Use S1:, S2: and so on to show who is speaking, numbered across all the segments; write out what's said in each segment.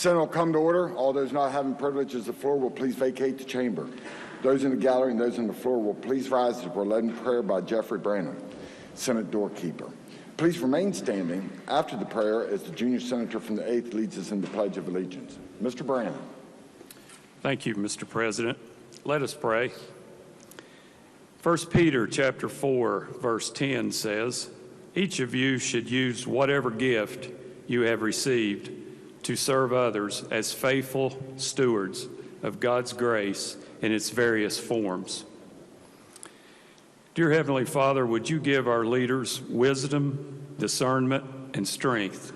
S1: Senate will come to order. All those not having privileges of the floor will please vacate the chamber. Those in the gallery and those on the floor will please rise as we're led in prayer by Jeffrey Brannon, Senate doorkeeper. Please remain standing after the prayer as the junior senator from the 8th leads us in the Pledge of Allegiance. Mr. Brannon.
S2: Thank you, Mr. President. Let us pray. 1 Peter chapter 4, verse 10 says, "Each of you should use whatever gift you have received to serve others as faithful stewards of God's grace in its various forms." Dear Heavenly Father, would you give our leaders wisdom, discernment, and strength?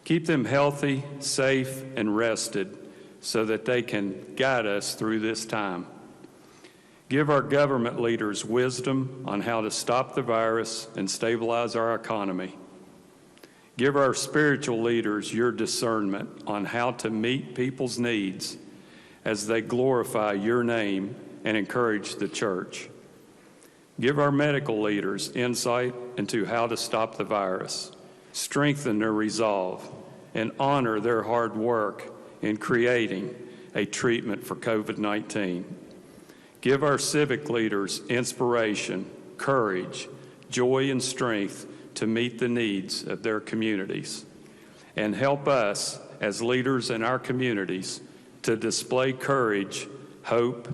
S2: Keep them healthy, safe, and rested so that they can guide us through this time. Give our government leaders wisdom on how to stop the virus and stabilize our economy. Give our spiritual leaders your discernment on how to meet people's needs as they glorify your name and encourage the church. Give our medical leaders insight into how to stop the virus, strengthen their resolve, and honor their hard work in creating a treatment for COVID-19. Give our civic leaders inspiration, courage, joy, and strength to meet the needs of their communities. And help us as leaders in our communities to display courage, hope,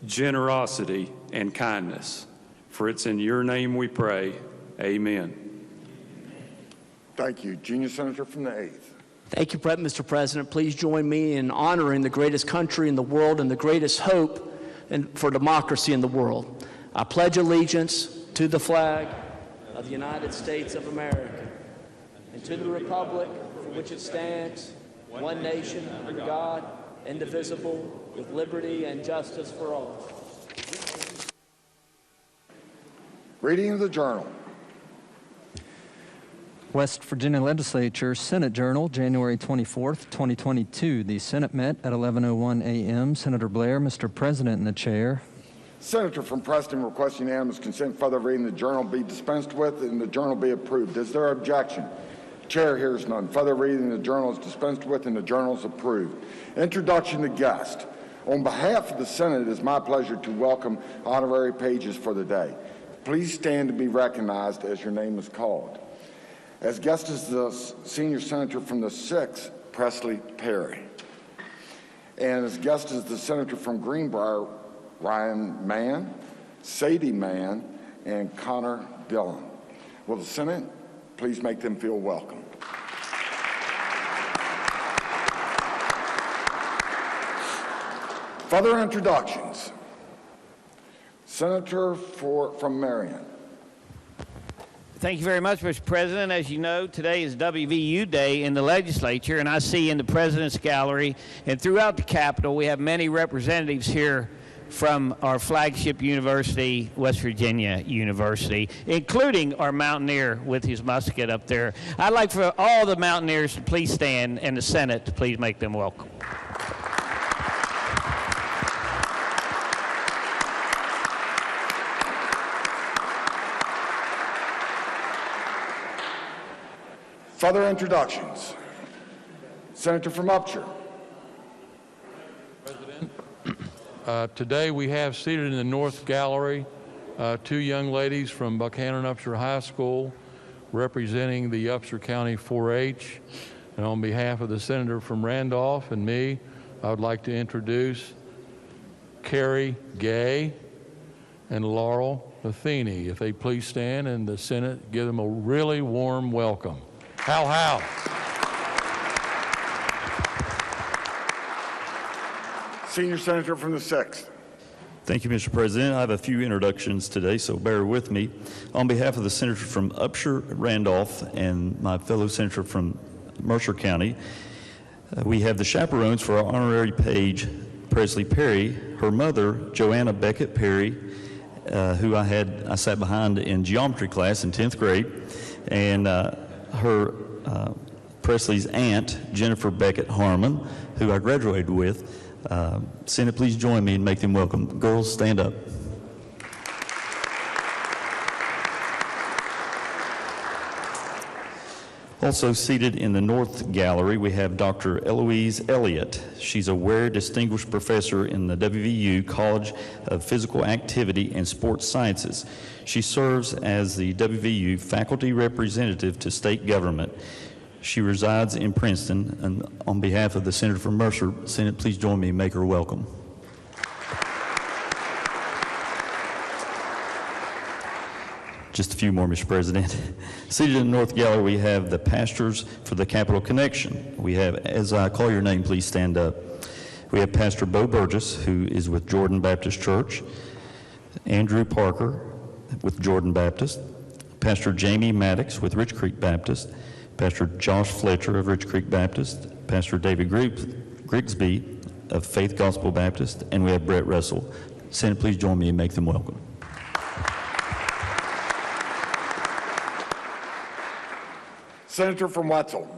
S2: generosity, and kindness. For it's in your name we pray. Amen.
S1: Thank you. Junior Senator from the 8th.
S3: Thank you, Mr. President. Please join me in honoring the greatest country in the world and the greatest hope for democracy in the world. I pledge allegiance to the flag of the United States of America and to the republic for which it stands, one nation under God, indivisible, with liberty and justice for all.
S1: Reading of the Journal.
S4: West Virginia Legislature Senate Journal, January 24th, 2022. The Senate met at 11:01 a.m. Senator Blair, Mr. President, in the chair.
S1: Senator from Preston requests unanimous consent further reading the Journal be dispensed with and the Journal be approved. Is there objection? Chair hears none. Further reading the Journal is dispensed with and the Journal is approved. Introduction to guest. On behalf of the Senate, it is my pleasure to welcome honorary pages for the day. Please stand to be recognized as your name is called. As guest is the senior senator from the 6th, Presley Perry. And as guest is the senator from Greenbrier, Ryan Mann, Sadie Mann, and Connor Dillon. Will the Senate please make them feel welcome? Further introductions. Senator from Marion.
S5: Thank you very much, Mr. President. As you know, today is WVU Day in the legislature, and I see in the President's Gallery and throughout the Capitol, we have many representatives here from our flagship university, West Virginia University, including our mountaineer with his musket up there. I'd like for all the mountaineers to please stand and the Senate to please make them welcome.
S1: Further introductions. Senator from Upshur.
S6: President, today we have seated in the North Gallery two young ladies from Buchanan Upshur High School representing the Upshur County 4-H. And on behalf of the senator from Randolph and me, I would like to introduce Carrie Gay and Laurel Athene. If they please stand and the Senate give them a really warm welcome. How?
S1: Senior Senator from the 6th.
S7: Thank you, Mr. President. I have a few introductions today, so bear with me. On behalf of the senator from Upshur, Randolph, and my fellow senator from Mercer County, we have the chaperones for our honorary page, Presley Perry, her mother, Joanna Beckett Perry, who I sat behind in geometry class in 10th grade, and her Presley's aunt, Jennifer Beckett Harmon, who I graduated with. Senate, please join me and make them welcome. Girls, stand up. Also seated in the North Gallery, we have Dr. Eloise Elliott. She's a Ware Distinguished Professor in the WVU College of Physical Activity and Sports Sciences. She serves as the WVU Faculty Representative to State Government. She resides in Princeton, and on behalf of the Senator from Mercer, Senate, please join me in make her welcome. Just a few more, Mr. President. Seated in the North Gallery, we have the pastors for the Capital Connection. We have, as I call your name, please stand up. We have Pastor Bo Burgess, who is with Jordan Baptist Church, Andrew Parker with Jordan Baptist, Pastor Jamie Maddox with Rich Creek Baptist, Pastor Josh Fletcher of Rich Creek Baptist, Pastor David Grigsby of Faith Gospel Baptist, and we have Brett Russell. Senate, please join me and make them welcome.
S1: Senator from Wetzel.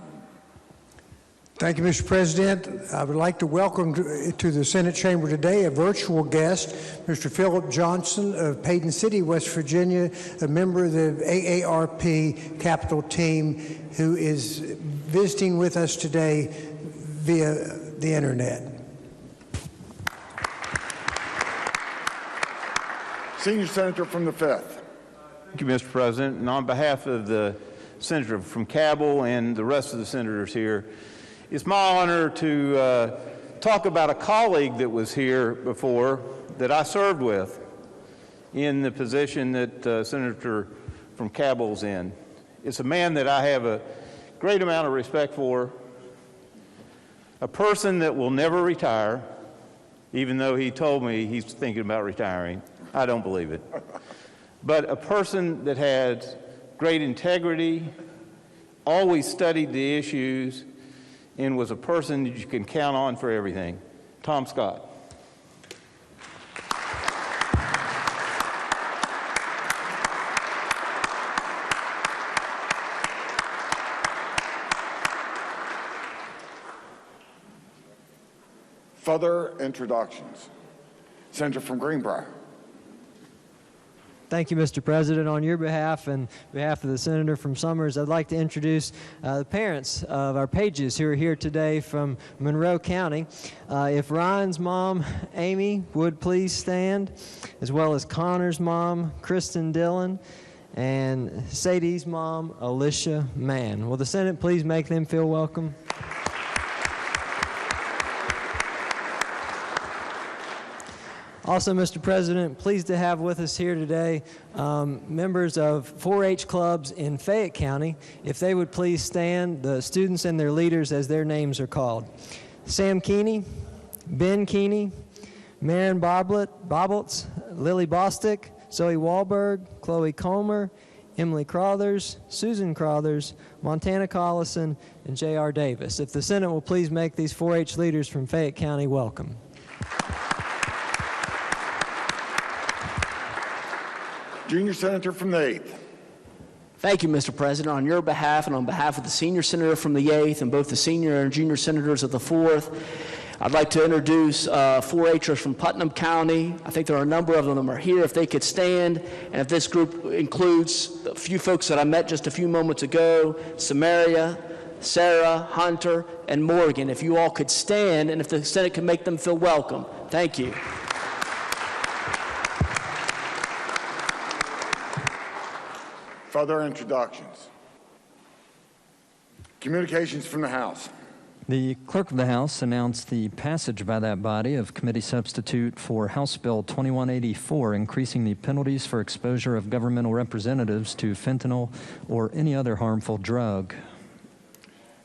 S8: Thank you, Mr. President. I would like to welcome to the Senate chamber today a virtual guest, Mr. Philip Johnson of Payton City, West Virginia, a member of the AARP Capital team who is visiting with us today via the internet.
S1: Senior Senator from the 5th.
S9: Thank you, Mr. President. And on behalf of the Senator from Cabell and the rest of the senators here, it's my honor to talk about a colleague that was here before that I served with in the position that Senator from Cabell's in. It's a man that I have a great amount of respect for, a person that will never retire, even though he told me he's thinking about retiring. I don't believe it. But a person that had great integrity, always studied the issues, and was a person that you can count on for everything. Tom Scott.
S1: Further introductions. Senator from Greenbrier.
S10: Thank you, Mr. President. On your behalf and behalf of the Senator from Summers, I'd like to introduce the parents of our pages who are here today from Monroe County. If Ryan's mom, Amy, would please stand, as well as Connor's mom, Kristen Dillon, and Sadie's mom, Alicia Mann. Will the Senate please make them feel welcome? Also, Mr. President, pleased to have with us here today members of 4-H clubs in Fayette County. If they would please stand, the students and their leaders as their names are called. Sam Keeney, Ben Keeney, Maren Bobblets, Lily Bostick, Zoe Wahlberg, Chloe Comer, Emily Crothers, Susan Crothers, Montana Collison, and J.R. Davis. If the Senate will please make these 4-H leaders from Fayette County welcome.
S1: Junior Senator from the 8th.
S3: Thank you, Mr. President. On your behalf and on behalf of the senior senator from the 8th and both the senior and junior senators of the 4th, I'd like to introduce 4-Hers from Putnam County. I think there are a number of them are here. If they could stand, and if this group includes a few folks that I met just a few moments ago, Samaria, Sarah, Hunter, and Morgan, if you all could stand, and if the Senate could make them feel welcome. Thank you.
S1: Further introductions. Communications from the House.
S4: The Clerk of the House announced the passage by that body of committee substitute for House Bill 2184, increasing the penalties for exposure of governmental representatives to fentanyl or any other harmful drug.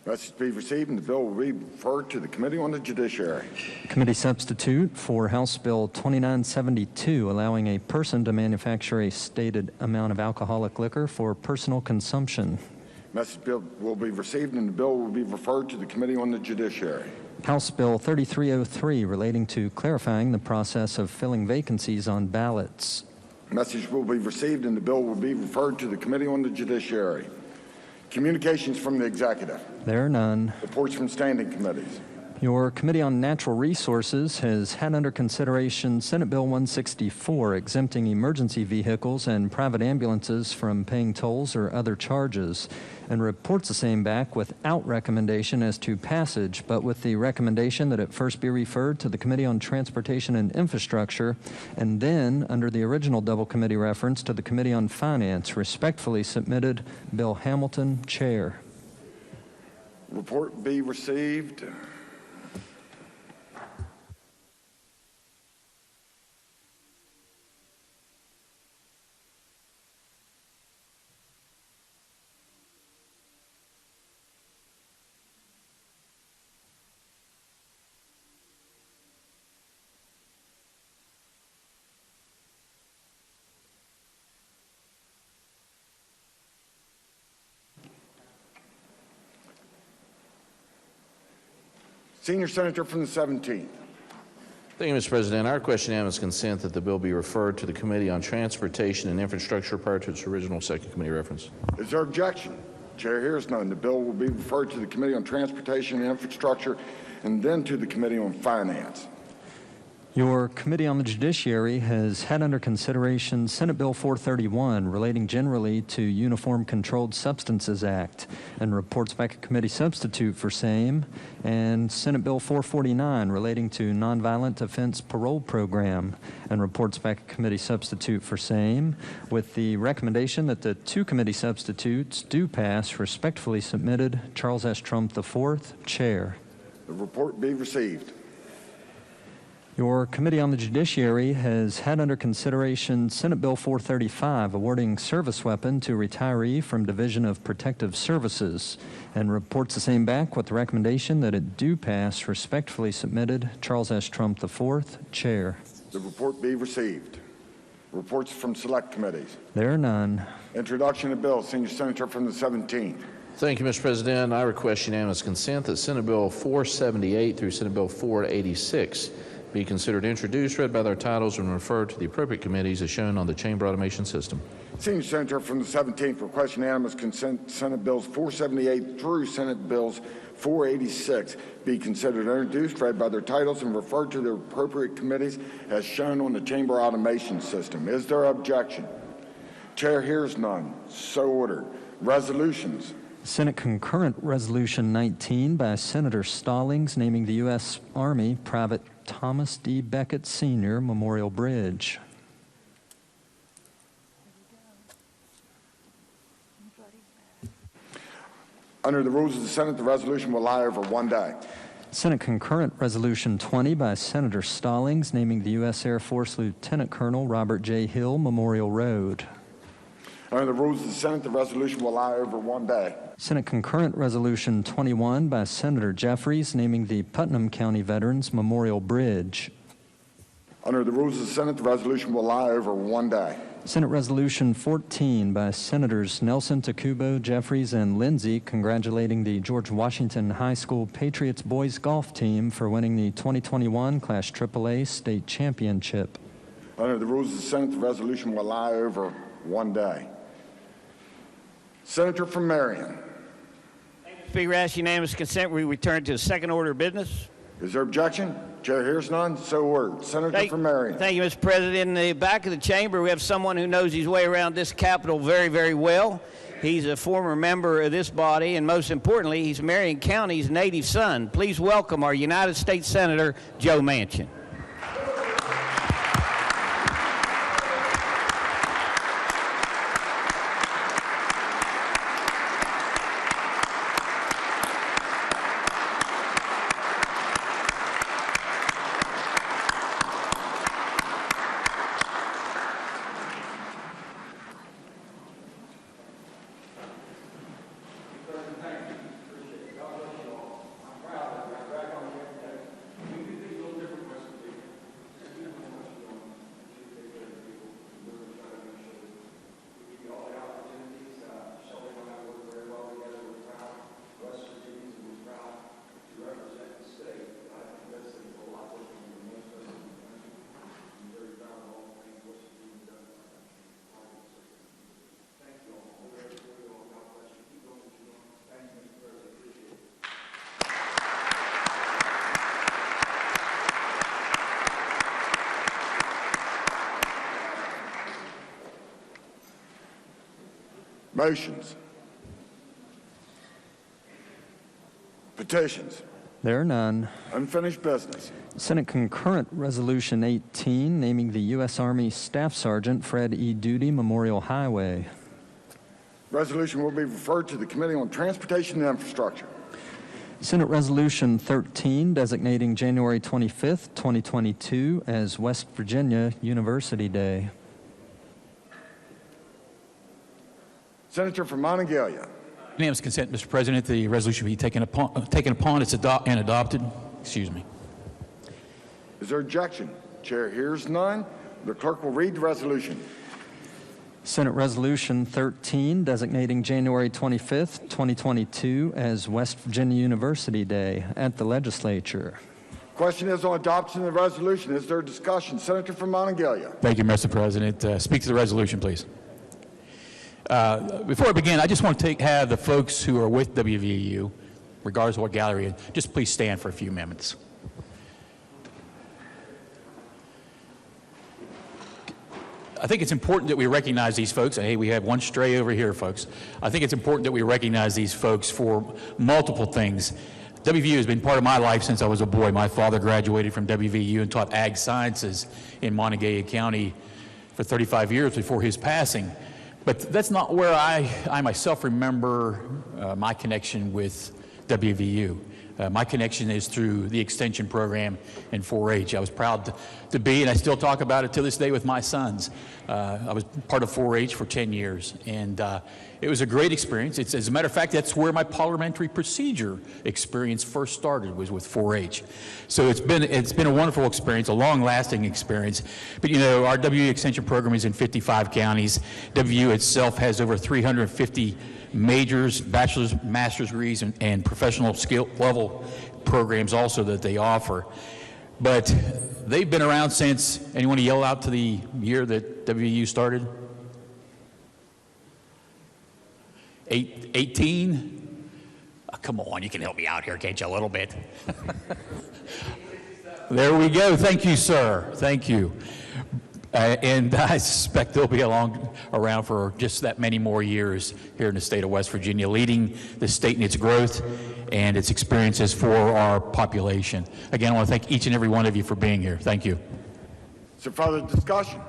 S1: Message be received and the bill will be referred to the Committee on the Judiciary.
S4: Committee substitute for House Bill 2972, allowing a person to manufacture a stated amount of alcoholic liquor for personal consumption.
S1: Message bill will be received and the bill will be referred to the Committee on the Judiciary.
S4: House Bill 3303, relating to clarifying the process of filling vacancies on ballots.
S1: Message will be received and the bill will be referred to the Committee on the Judiciary. Communications from the Executive.
S4: There are none.
S1: Reports from standing committees.
S4: Your Committee on Natural Resources has had under consideration Senate Bill 164, exempting emergency vehicles and private ambulances from paying tolls or other charges, and reports the same back without recommendation as to passage, but with the recommendation that it first be referred to the Committee on Transportation and Infrastructure, and then, under the original double committee reference, to the Committee on Finance. Respectfully submitted, Bill Hamilton, Chair.
S1: Report be received. Senior Senator from the 17th.
S11: Thank you, Mr. President. I request unanimous consent that the bill be referred to the Committee on Transportation and Infrastructure prior to its original second committee reference.
S1: Is there objection? Chair hears none. The bill will be referred to the Committee on Transportation and Infrastructure and then to the Committee on Finance.
S4: Your Committee on the Judiciary has had under consideration Senate Bill 431 relating generally to Uniform Controlled Substances Act and reports back a committee substitute for same, and Senate Bill 449 relating to Nonviolent Offense Parole Program and reports back a committee substitute for same, with the recommendation that the two committee substitutes do pass. Respectfully submitted, Charles S. Trump IV, Chair.
S1: The report be received.
S4: Your Committee on the Judiciary has had under consideration Senate Bill 435, awarding service weapon to retiree from Division of Protective Services, and reports the same back with the recommendation that it do pass. Respectfully submitted, Charles S. Trump IV, Chair.
S1: The report be received. Reports from select committees.
S4: There are none.
S1: Introduction of bill, Senior Senator from the 17th.
S11: Thank you, Mr. President. I request unanimous consent that Senate Bill 478 through Senate Bill 486 be considered introduced, read by their titles, and referred to the appropriate committees as shown on the chamber automation system.
S1: Senior Senator from the 17th requests unanimous consent Senate Bills 478 through Senate Bills 486 be considered introduced, read by their titles, and referred to the appropriate committees as shown on the chamber automation system. Is there objection? Chair hears none. So ordered. Resolutions.
S4: Senate Concurrent Resolution 19 by Senator Stallings naming the U.S. Army Private Thomas D. Beckett Sr. Memorial Bridge.
S1: Under the rules of the Senate, the resolution will lie over 1 day.
S4: Senate Concurrent Resolution 20 by Senator Stallings naming the U.S. Air Force Lieutenant Colonel Robert J. Hill Memorial Road.
S1: Under the rules of the Senate, the resolution will lie over 1 day.
S4: Senate Concurrent Resolution 21 by Senator Jeffries naming the Putnam County Veterans Memorial Bridge.
S1: Under the rules of the Senate, the resolution will lie over 1 day.
S4: Senate Resolution 14 by Senators Nelson, Takubo, Jeffries, and Lindsay congratulating the George Washington High School Patriots boys golf team for winning the 2021 Class AAA state championship.
S1: Under the rules of the Senate, the resolution will lie over 1 day. Senator from Marion.
S5: Speaker, asks unanimous consent we return to the second order of business.
S1: Is there objection? Chair hears none. So ordered. Senator from Marion.
S5: Thank you, Mr. President. In the back of the chamber, we have someone who knows his way around this Capitol very, very well. He's a former member of this body, and most importantly, he's Marion County's native son. Please welcome our United States Senator, Joe Manchin.
S1: Motions. Petitions.
S4: There are none.
S1: Unfinished business.
S4: Senate Concurrent Resolution 18, naming the U.S. Army Staff Sergeant Fred E. Duty Memorial Highway.
S1: Resolution will be referred to the Committee on Transportation and Infrastructure.
S4: Senate Resolution 13, designating January 25th, 2022 as West Virginia University Day.
S1: Senator from Monongalia.
S12: Unanimous consent, Mr. President. The resolution be taken upon and adopted. Excuse me.
S1: Is there objection? Chair hears none. The clerk will read the resolution.
S4: Senate Resolution 13, designating January 25th, 2022 as West Virginia University Day at the Legislature.
S1: Question is on adoption of the resolution. Is there discussion? Senator from Monongalia.
S12: Thank you, Mr. President. Speak to the resolution, please. Before I begin, I just want to have the folks who are with WVU, regardless of what gallery you're in, just please stand for a few minutes. I think it's important that we recognize these folks. Hey, we have one stray over here, folks. I think it's important that we recognize these folks for multiple things. WVU has been part of my life since I was a boy. My father graduated from WVU and taught ag sciences in Monongalia County for 35 years before his passing. But that's not where I myself remember my connection with WVU. My connection is through the extension program in 4-H. I was proud to be, and I still talk about it to this day with my sons. I was part of 4-H for 10 years, and it was a great experience. As a matter of fact, that's where my parliamentary procedure experience first started, was with 4-H. So it's been a wonderful experience, a long-lasting experience. But you know, our WVU extension program is in 55 counties. WVU itself has over 350 majors, bachelor's, master's degrees, and professional skill level programs also that they offer. But they've been around since, anyone to yell out to the year that WVU started? 18? Oh, come on, you can help me out here, can't you, a little bit? There we go. Thank you, sir. Thank you. And I suspect they'll be around for just that many more years here in the state of West Virginia, leading the state in its growth and its experiences for our population. Again, I want to thank each and every one of you for being here. Thank you.
S1: So further discussion?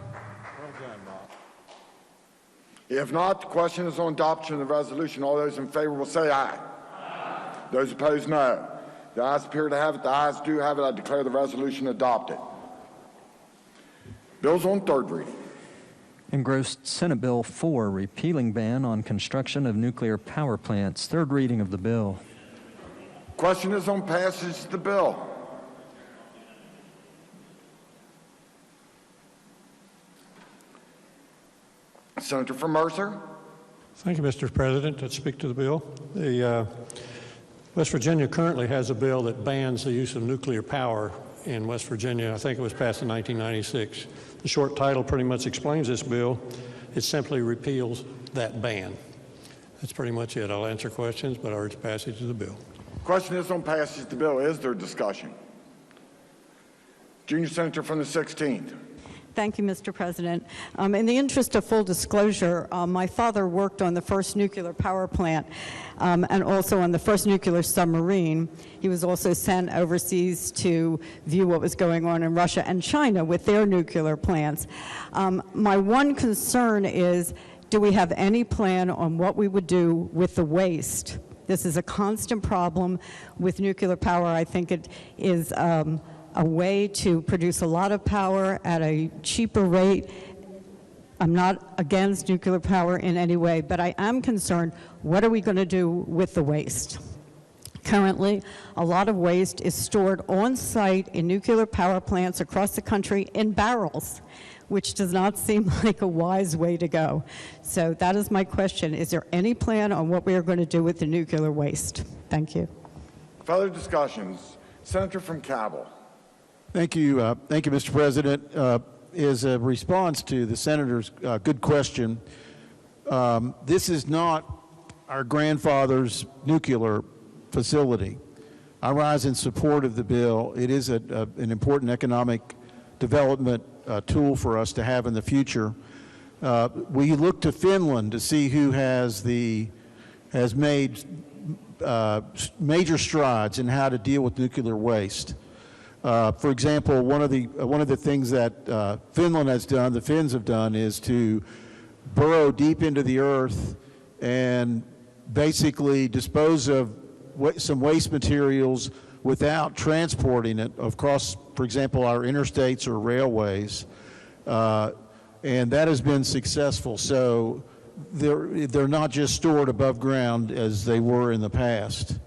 S1: If not, the question is on adoption of the resolution. All those in favor will say aye. Aye. Those opposed, no. The ayes appear to have it. The ayes do have it. I declare the resolution adopted. Bills on third reading.
S4: Engrossed Senate Bill 4, repealing ban on construction of nuclear power plants. Third reading of the bill.
S1: Question is on passage of the bill. Senator from Mercer.
S13: Thank you, Mr. President. To speak to the bill. West Virginia currently has a bill that bans the use of nuclear power in West Virginia. I think it was passed in 1996. The short title pretty much explains this bill. It simply repeals that ban. That's pretty much it. I'll answer questions, but I urge passage of the bill.
S1: Question is on passage of the bill. Is there discussion? Junior Senator from the 16th.
S14: Thank you, Mr. President. In the interest of full disclosure, my father worked on the first nuclear power plant and also on the first nuclear submarine. He was also sent overseas to view what was going on in Russia and China with their nuclear plants. My one concern is, do we have any plan on what we would do with the waste? This is a constant problem with nuclear power. I think it is a way to produce a lot of power at a cheaper rate. I'm not against nuclear power in any way, but I am concerned, what are we going to do with the waste? Currently, a lot of waste is stored on site in nuclear power plants across the country in barrels, which does not seem like a wise way to go. So that is my question. Is there any plan on what we are going to do with the nuclear waste? Thank you.
S1: Further discussions. Senator from Cabell.
S15: Thank you, Mr. President. As a response to the Senator's good question, this is not our grandfather's nuclear facility. I rise in support of the bill. It is an important economic development tool for us to have in the future. We look to Finland to see who has made major strides in how to deal with nuclear waste. For example, one of the things that Finland has done, the Finns have done, is to burrow deep into the earth and basically dispose of some waste materials without transporting it across, for example, our interstates or railways. And that has been successful. So they're not just stored above ground as they were in the past.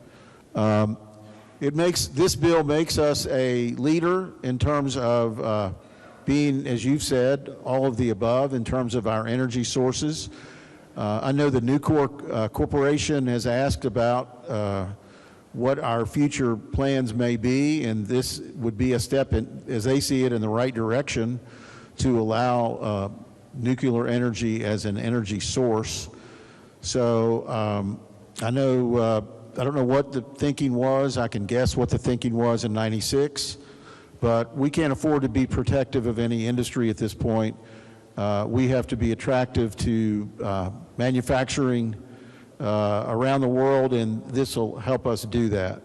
S15: This bill makes us a leader in terms of being, as you've said, all of the above in terms of our energy sources. I know the Nucor Corporation has asked about what our future plans may be, and this would be a step, as they see it, in the right direction to allow nuclear energy as an energy source. So I don't know what the thinking was. I can guess what the thinking was in '96, but we can't afford to be protective of any industry at this point. We have to be attractive to manufacturing around the world, and this will help us do that.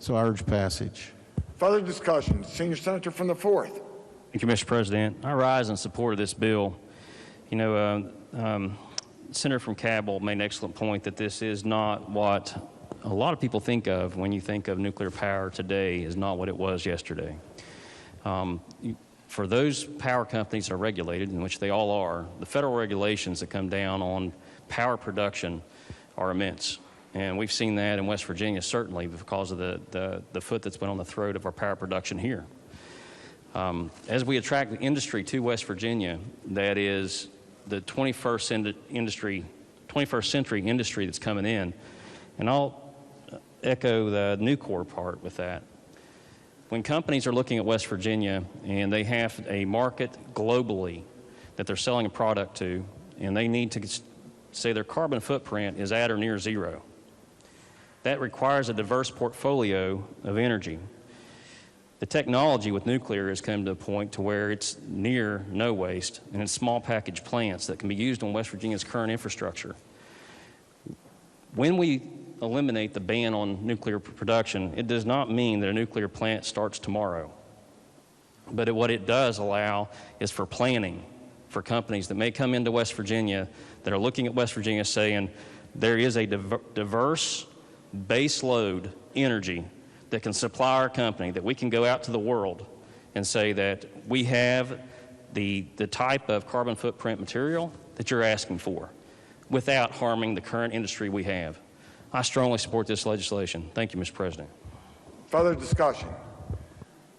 S15: So I urge passage.
S1: Further discussion. Senior Senator from the 4th.
S16: Thank you, Mr. President. I rise in support of this bill. You know, Senator from Cabell made an excellent point that this is not what a lot of people think of when you think of nuclear power today, is not what it was yesterday. For those power companies that are regulated, in which they all are, the federal regulations that come down on power production are immense. And we've seen that in West Virginia, certainly, because of the foot that's been on the throat of our power production here. As we attract the industry to West Virginia, that is the 21st century industry that's coming in, and I'll echo the Nucor part with that. When companies are looking at West Virginia and they have a market globally that they're selling a product to, and they need to say their carbon footprint is at or near zero, that requires a diverse portfolio of energy. The technology with nuclear has come to a point to where it's near no waste, and it's small package plants that can be used on West Virginia's current infrastructure. When we eliminate the ban on nuclear production, it does not mean that a nuclear plant starts tomorrow. But what it does allow is for planning for companies that may come into West Virginia that are looking at West Virginia saying there is a diverse base load energy that can supply our company, that we can go out to the world and say that we have the type of carbon footprint material that you're asking for without harming the current industry we have. I strongly support this legislation. Thank you, Mr. President.
S1: Further discussion.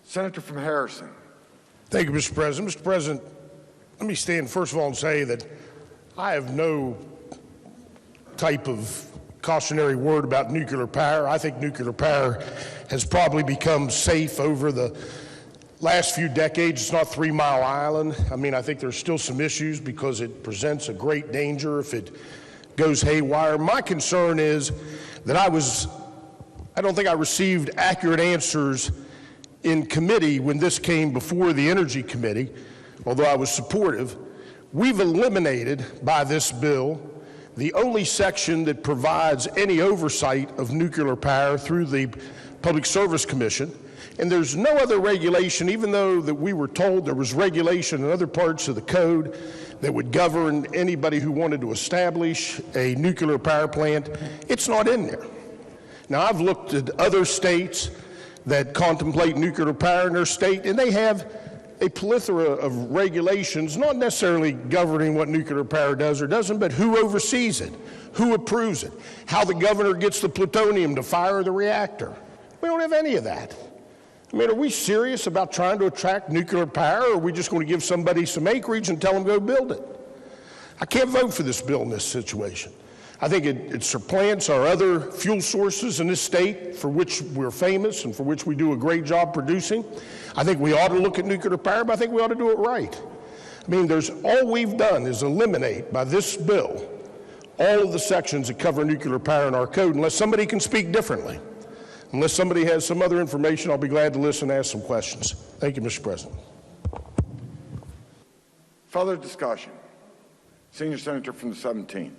S1: Senator from Harrison.
S17: Thank you, Mr. President. Mr. President, let me stand first of all and say that I have no type of cautionary word about nuclear power. I think nuclear power has probably become safe over the last few decades. It's not 3 Mile Island. I mean, I think there's still some issues because it presents a great danger if it goes haywire. My concern is that I don't think I received accurate answers in committee when this came before the Energy Committee, although I was supportive. We've eliminated by this bill the only section that provides any oversight of nuclear power through the Public Service Commission. And there's no other regulation, even though that we were told there was regulation in other parts of the code that would govern anybody who wanted to establish a nuclear power plant. It's not in there. Now, I've looked at other states that contemplate nuclear power in their state, and they have a plethora of regulations, not necessarily governing what nuclear power does or doesn't, but who oversees it, who approves it, how the governor gets the plutonium to fire the reactor. We don't have any of that. I mean, are we serious about trying to attract nuclear power, or are we just going to give somebody some acreage and tell them go build it? I can't vote for this bill in this situation. I think it supplants our other fuel sources in this state for which we're famous and for which we do a great job producing. I think we ought to look at nuclear power, but I think we ought to do it right. I mean, all we've done is eliminate by this bill all of the sections that cover nuclear power in our code, unless somebody can speak differently. Unless somebody has some other information, I'll be glad to listen and ask some questions. Thank you, Mr. President.
S1: Further discussion. Senior Senator from the 17th.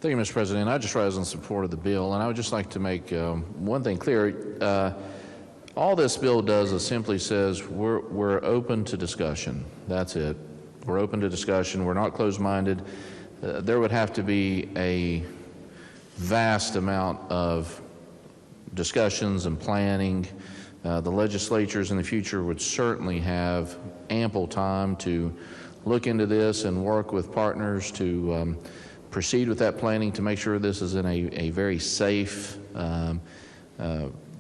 S11: Thank you, Mr. President. I just rise in support of the bill, and I would just like to make one thing clear. All this bill does is simply says we're open to discussion. That's it. We're open to discussion. We're not closed-minded. There would have to be a vast amount of discussions and planning. The legislatures in the future would certainly have ample time to look into this and work with partners to proceed with that planning to make sure this is in a very safe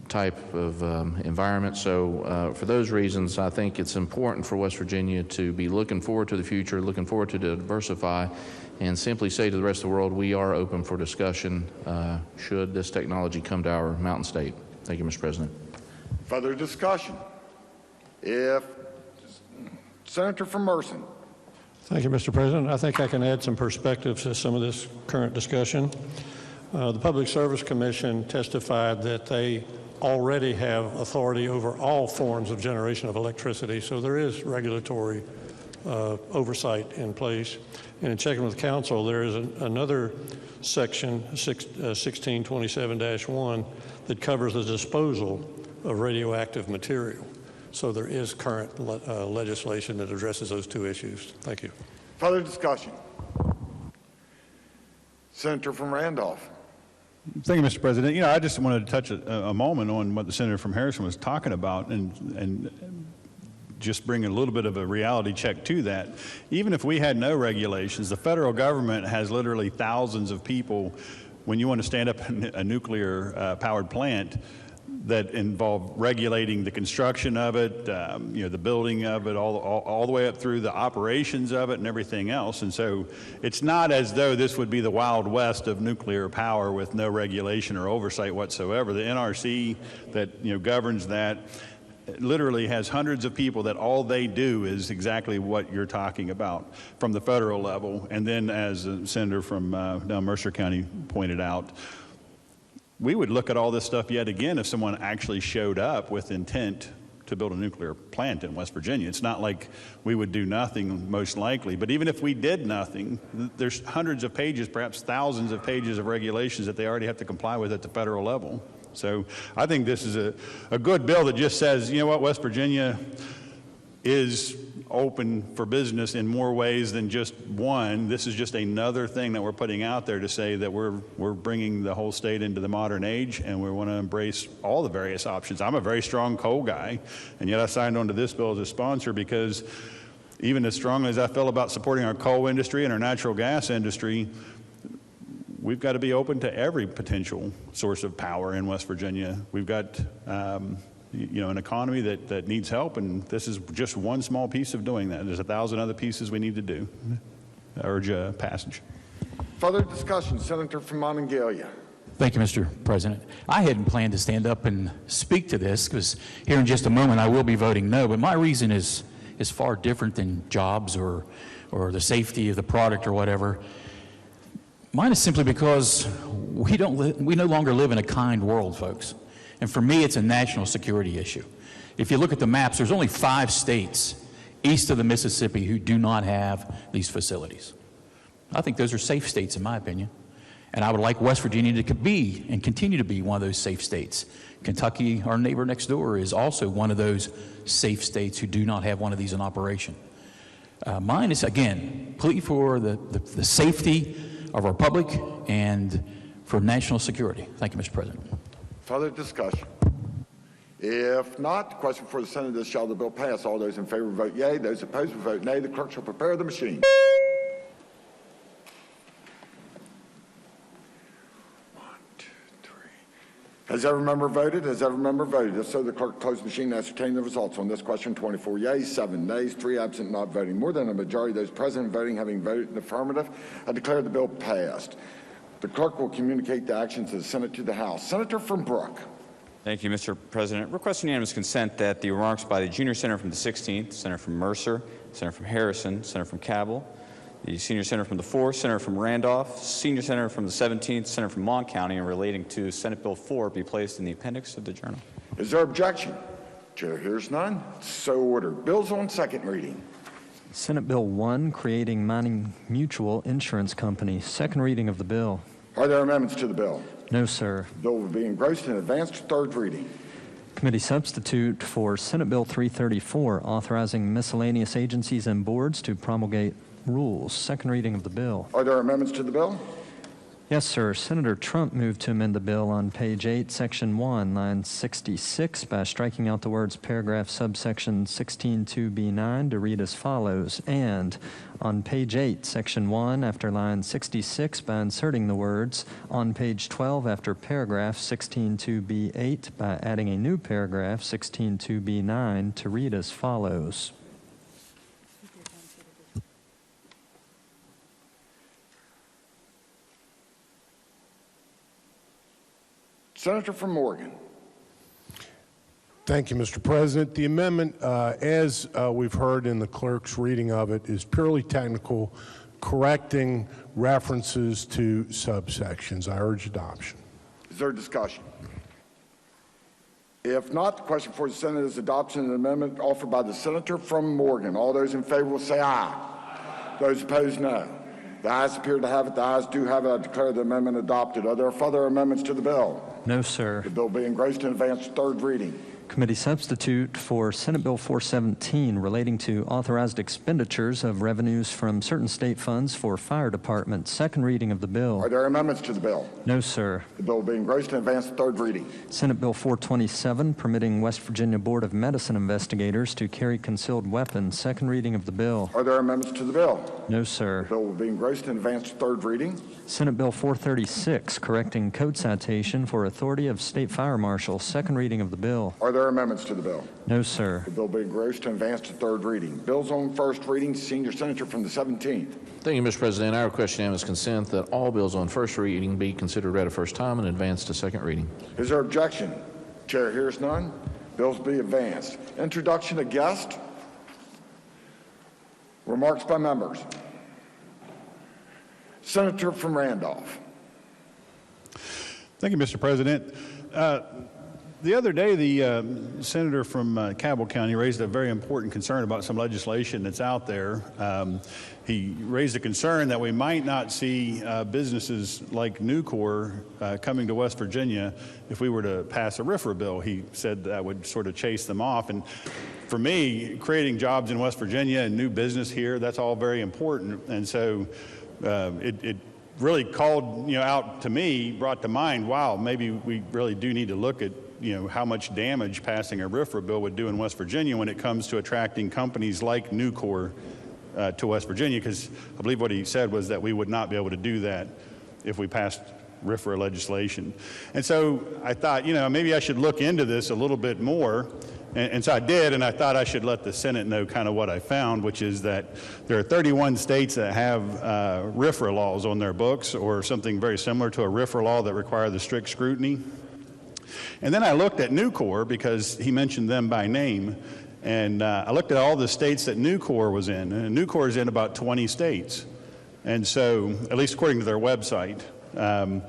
S11: type of environment. So for those reasons, I think it's important for West Virginia to be looking forward to the future, looking forward to diversify, and simply say to the rest of the world, we are open for discussion should this technology come to our mountain state. Thank you, Mr. President.
S1: Further discussion? If Senator from Merson.
S13: Thank you, Mr. President. I think I can add some perspective to some of this current discussion. The Public Service Commission testified that they already have authority over all forms of generation of electricity, so there is regulatory oversight in place. And in checking with council, there is another section, 1627-1, that covers the disposal of radioactive material. So there is current legislation that addresses those two issues. Thank you.
S1: Further discussion? Senator from Randolph.
S18: Thank you, Mr. President. I just wanted to touch a moment on what the senator from Harrison was talking about and just bring a little bit of a reality check to that. Even if we had no regulations, the federal government has literally thousands of people when you want to stand up a nuclear powered plant that involve regulating the construction of it, the building of it, all the way up through the operations of it and everything else. And so it's not as though this would be the Wild West of nuclear power with no regulation or oversight whatsoever. The NRC that governs that literally has hundreds of people that all they do is exactly what you're talking about from the federal level. And then, as the senator from down Mercer County pointed out, we would look at all this stuff yet again if someone actually showed up with intent to build a nuclear plant in West Virginia. It's not like we would do nothing, most likely. But even if we did nothing, there's hundreds of pages, perhaps thousands of pages of regulations that they already have to comply with at the federal level. So I think this is a good bill that just says, you know what, West Virginia is open for business in more ways than just one. This is just another thing that we're putting out there to say that we're bringing the whole state into the modern age, and we want to embrace all the various options. I'm a very strong coal guy, and yet I signed on to this bill as a sponsor because even as strongly as I feel about supporting our coal industry and our natural gas industry, we've got to be open to every potential source of power in West Virginia. We've got an economy that needs help, and this is just one small piece of doing that. There's 1,000 other pieces we need to do. I urge passage.
S1: Further discussion, Senator from Monongalia.
S12: Thank you, Mr. President. I hadn't planned to stand up and speak to this because here in just a moment I will be voting no, but my reason is far different than jobs or the safety of the product or whatever. Mine is simply because we no longer live in a kind world, folks. And for me, it's a national security issue. If you look at the maps, there's only 5 states east of the Mississippi who do not have these facilities. I think those are safe states, in my opinion. And I would like West Virginia to be and continue to be one of those safe states. Kentucky, our neighbor next door, is also one of those safe states who do not have one of these in operation. Mine is, again, completely for the safety of our public and for national security. Thank you, Mr. President.
S1: Further discussion? If not, the question for the Senate is, shall the bill pass? All those in favor vote yea. Those opposed will vote nay. The clerk shall prepare the machine. 1, 2, 3. Has every member voted? Has every member voted? If so, the clerk close the machine and ascertain the results on this question. 24 yeas, 7 nays, 3 absent, not voting. More than a majority of those present and voting having voted in the affirmative, I declare the bill passed. The clerk will communicate the actions of the Senate to the House. Senator from Brooke.
S19: Thank you, Mr. President. Request unanimous consent that the remarks by the junior senator from the 16th, Senator from Mercer, Senator from Harrison, Senator from Cabell, the senior senator from the 4th, Senator from Randolph, senior senator from the 17th, Senator from Mon County, and relating to Senate Bill 4 be placed in the appendix of the journal.
S1: Is there objection? Chair hears none. So ordered. Bills on second reading.
S4: Senate Bill 1, creating Mining Mutual Insurance Company. Second reading of the bill.
S1: Are there amendments to the bill?
S4: No, sir.
S1: The bill will be engrossed and advanced to third reading.
S4: Committee substitute for Senate Bill 334, authorizing miscellaneous agencies and boards to promulgate rules. Second reading of the bill.
S1: Are there amendments to the bill?
S4: Yes, sir. Senator Trump moved to amend the bill on page 8, section 1, line 66, by striking out the words paragraph subsection 16(2)(b)(9) to read as follows, and on page 8, section 1, after line 66, by inserting the words on page 12 after paragraph 16(2)(b)(8) by adding a new paragraph 16(2)(b)(9) to read as follows.
S1: Senator from Morgan.
S17: Thank you, Mr. President. The amendment, as we've heard in the clerk's reading of it, is purely technical, correcting references to subsections. I urge adoption.
S1: Is there discussion? If not, the question for the Senate is adoption of the amendment offered by the senator from Morgan. All those in favor will say aye. Those opposed, no. The ayes appear to have it. The ayes do have it. I declare the amendment adopted. Are there further amendments to the bill?
S4: No, sir.
S1: The bill be engrossed and advanced to third reading.
S4: Committee substitute for Senate Bill 417, relating to authorized expenditures of revenues from certain state funds for fire department. Second reading of the bill.
S1: Are there amendments to the bill?
S4: No, sir.
S1: The bill will be engrossed and advanced to third reading.
S4: Senate Bill 427, permitting West Virginia Board of Medicine investigators to carry concealed weapons. Second reading of the bill.
S1: Are there amendments to the bill?
S4: No, sir.
S1: The bill will be engrossed and advanced to third reading.
S4: Senate Bill 436, correcting code citation for authority of state fire marshal. Second reading of the bill.
S1: Are there amendments to the bill?
S4: No, sir.
S1: The bill will be engrossed and advanced to third reading. Bills on first reading, senior senator from the 17th.
S11: Thank you, Mr. President. I request unanimous consent that all bills on first reading be considered read a first time and advanced to second reading.
S1: Is there objection? Chair hears none. Bills be advanced. Introduction of guest. Remarks by members. Senator from Randolph.
S18: Thank you, Mr. President. The other day, the senator from Cabell County raised a very important concern about some legislation that's out there. He raised a concern that we might not see businesses like Nucor coming to West Virginia if we were to pass a RFRA bill. He said that would sort of chase them off. And for me, creating jobs in West Virginia and new business here, that's all very important. And so it really called out to me, brought to mind, wow, maybe we really do need to look at how much damage passing a RFRA bill would do in West Virginia when it comes to attracting companies like Nucor to West Virginia, because I believe what he said was that we would not be able to do that if we passed RFRA legislation. And so I thought, maybe I should look into this a little bit more. And so I did, and I thought I should let the Senate know kind of what I found, which is that there are 31 states that have RFRA laws on their books, or something very similar to a RFRA law that require the strict scrutiny. And then I looked at Nucor, because he mentioned them by name, and I looked at all the states that Nucor was in, and Nucor is in about 20 states. And so, at least according to their website, out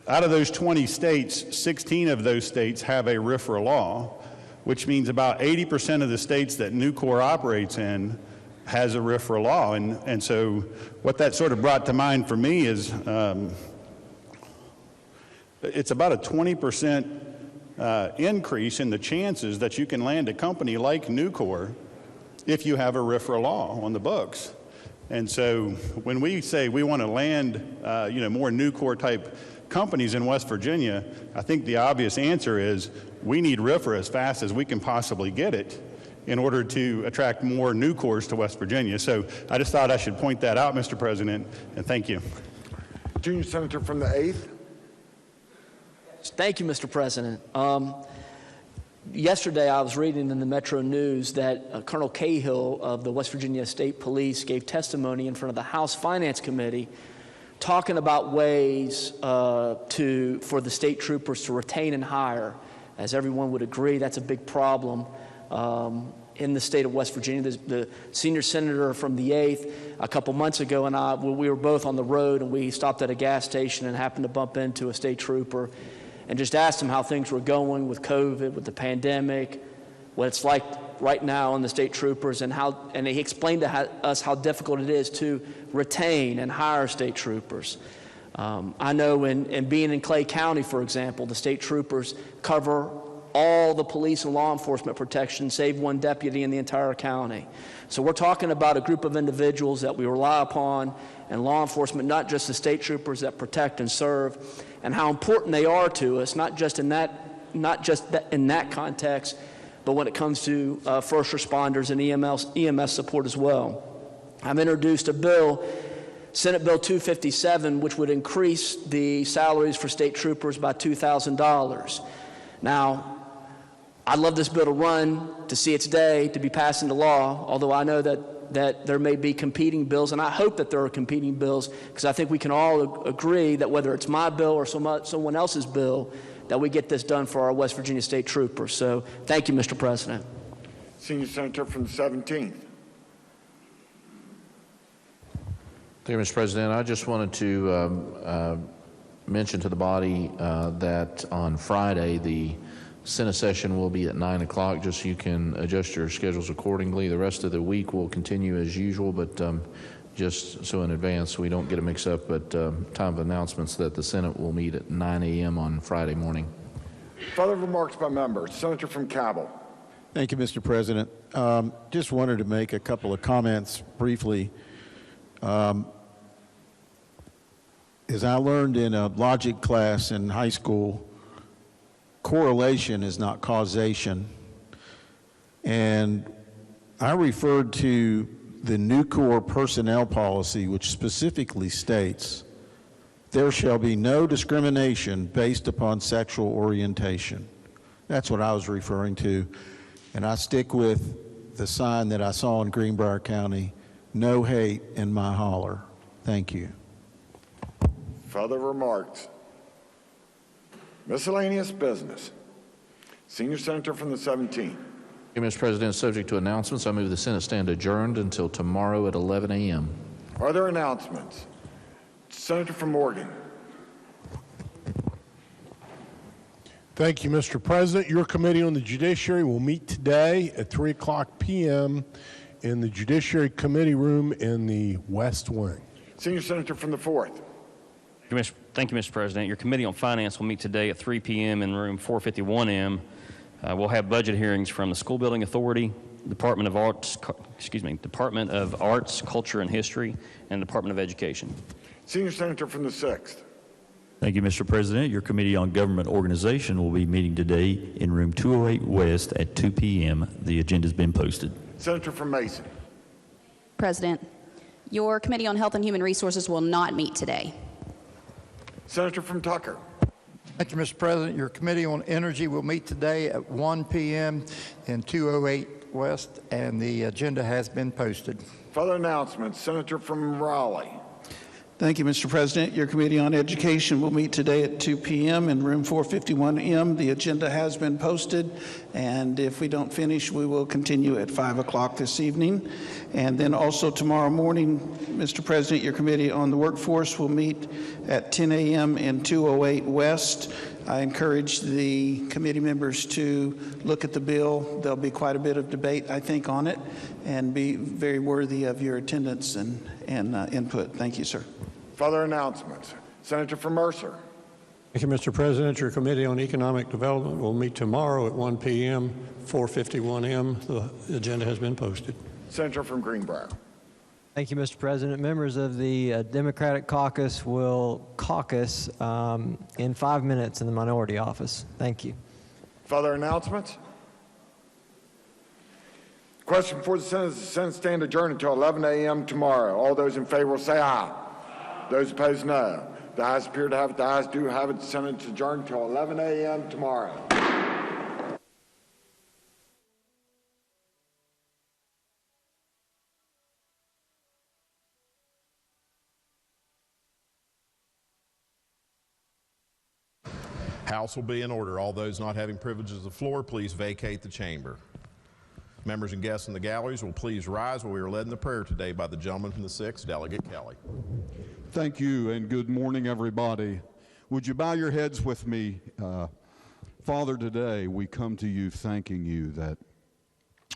S18: of those 20 states, 16 of those states have a RFRA law, which means about 80% of the states that Nucor operates in has a RFRA law. And so what that sort of brought to mind for me is it's about a 20% increase in the chances that you can land a company like Nucor if you have a RFRA law on the books. And so when we say we want to land more Nucor type companies in West Virginia, I think the obvious answer is we need RFRA as fast as we can possibly get it in order to attract more Nucors to West Virginia. So I just thought I should point that out, Mr. President, and thank you.
S1: Junior Senator from the 8th.
S3: Thank you, Mr. President. Yesterday, I was reading in the Metro News that Colonel Cahill of the West Virginia State Police gave testimony in front of the House Finance Committee talking about ways for the state troopers to retain and hire. As everyone would agree, that's a big problem in the state of West Virginia. The senior senator from the 8th, a couple months ago, and we were both on the road, and we stopped at a gas station and happened to bump into a state trooper and just asked him how things were going with COVID, with the pandemic, what it's like right now in the state troopers, and he explained to us how difficult it is to retain and hire state troopers. I know in being in Clay County, for example, the state troopers cover all the police and law enforcement protection, save one deputy in the entire county. So we're talking about a group of individuals that we rely upon, and law enforcement, not just the state troopers that protect and serve, and how important they are to us, not just in that context, but when it comes to first responders and EMS support as well. I've introduced a bill, Senate Bill 257, which would increase the salaries for state troopers by $2,000. Now, I'd love this bill to run, to see its day, to be passed into law, although I know that there may be competing bills, and I hope that there are competing bills, because I think we can all agree that whether it's my bill or someone else's bill, that we get this done for our West Virginia state troopers. So thank you, Mr. President.
S1: Senior Senator from the 17th.
S11: Thank you, Mr. President. I just wanted to mention to the body that on Friday, the Senate session will be at 9 o'clock, just so you can adjust your schedules accordingly. The rest of the week will continue as usual, but just so in advance we don't get it mixed up at time of announcements that the Senate will meet at 9 a.m. on Friday morning.
S1: Further remarks by members. Senator from Cabell.
S15: Thank you, Mr. President. Just wanted to make a couple of comments briefly. As I learned in a logic class in high school, correlation is not causation. And I referred to the Nucor personnel policy, which specifically states, there shall be no discrimination based upon sexual orientation. That's what I was referring to. And I stick with the sign that I saw in Greenbrier County, no hate in my holler. Thank you.
S1: Further remarks. Miscellaneous business. Senior Senator from the 17th.
S11: Thank you, Mr. President. Subject to announcements, I move the Senate stand adjourned until tomorrow at 11 a.m.
S1: Are there announcements? Senator from Morgan.
S17: Thank you, Mr. President. Your Committee on the Judiciary will meet today at 3 o'clock p.m. in the Judiciary Committee Room in the West Wing.
S1: Senior Senator from the 4th.
S16: Thank you, Mr. President. Your Committee on Finance will meet today at 3 p.m. in room 451M. We'll have budget hearings from the School Building Authority, Department of Arts, Culture, and History, and Department of Education.
S1: Senior Senator from the 6th.
S7: Thank you, Mr. President. Your Committee on Government Organization will be meeting today in room 208 West at 2 p.m. The agenda has been posted.
S1: Senator from Mason.
S20: President, your Committee on Health and Human Resources will not meet today.
S1: Senator from Tucker.
S21: Thank you, Mr. President. Your Committee on Energy will meet today at 1 p.m. in 208 West, and the agenda has been posted.
S1: Further announcements. Senator from Raleigh.
S22: Thank you, Mr. President. Your Committee on Education will meet today at 2 p.m. in room 451M. The agenda has been posted, and if we don't finish, we will continue at 5 o'clock this evening. And then also tomorrow morning, Mr. President, your Committee on the Workforce will meet at 10 a.m. in 208 West. I encourage the committee members to look at the bill. There'll be quite a bit of debate, I think, on it, and be very worthy of your attendance and input. Thank you, sir.
S1: Further announcements. Senator from Mercer.
S13: Thank you, Mr. President. Your Committee on Economic Development will meet tomorrow at 1 p.m., 451M. The agenda has been posted.
S1: Senator from Greenbrier.
S10: Thank you, Mr. President. Members of the Democratic caucus will caucus in 5 minutes in the minority office. Thank you.
S1: Further announcements? Question before the Senate is the Senate stand adjourned until 11 a.m. tomorrow. All those in favor will say aye. Those opposed, no. The ayes appear to have it. The ayes do have it. The Senate is adjourned until 11 a.m. tomorrow.
S23: House will be in order. All those not having privileges of the floor, please vacate the chamber. Members and guests in the galleries will please rise while we are led in the prayer today by the gentleman from the 6th, Delegate Kelly.
S24: Thank you, and good morning, everybody. Would you bow your heads with me? Father, today we come to you thanking you that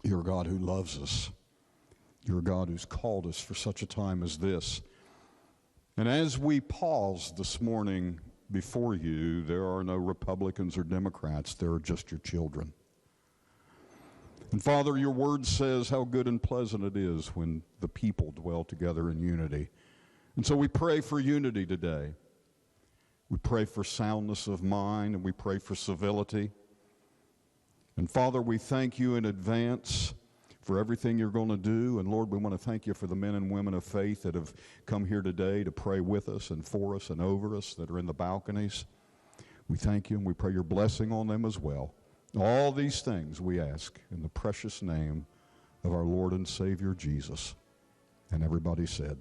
S24: You're a God who loves us. You're a God who's called us for such a time as this. And as we pause this morning before you, there are no Republicans or Democrats. There are just your children. And Father, your word says how good and pleasant it is when the people dwell together in unity. And so we pray for unity today. We pray for soundness of mind, and we pray for civility. And Father, we thank you in advance for everything you're going to do. And Lord, we want to thank you for the men and women of faith that have come here today to pray with us and for us and over us that are in the balconies. We thank you and we pray your blessing on them as well. All these things we ask in the precious name of our Lord and Savior Jesus. And everybody said.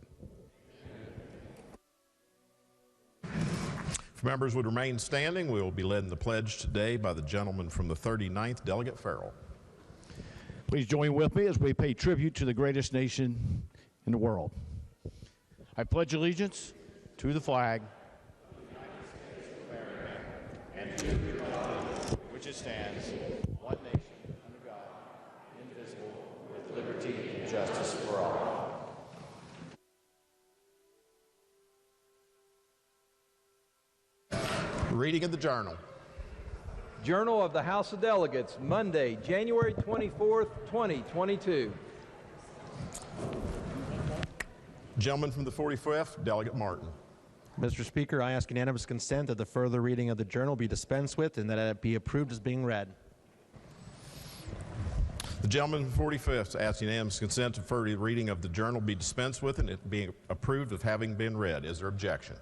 S23: If members would remain standing, we will be led in the pledge today by the gentleman from the 39th, Delegate Farrell.
S2: Please join with me as we pay tribute to the greatest nation in the world. I pledge allegiance to the flag and to the republic which it stands, one nation, under God, indivisible, with liberty and justice for all.
S23: Reading of the Journal.
S6: Journal of the House of Delegates, Monday, January 24th, 2022.
S23: Gentleman from the 45th, Delegate Martin.
S8: Mr. Speaker, I ask unanimous consent that the further reading of the journal be dispensed with and that it be approved as being read.
S23: The gentleman from the 45th asks unanimous consent to further reading of the journal be dispensed with and it being approved of having been read. Is there objection?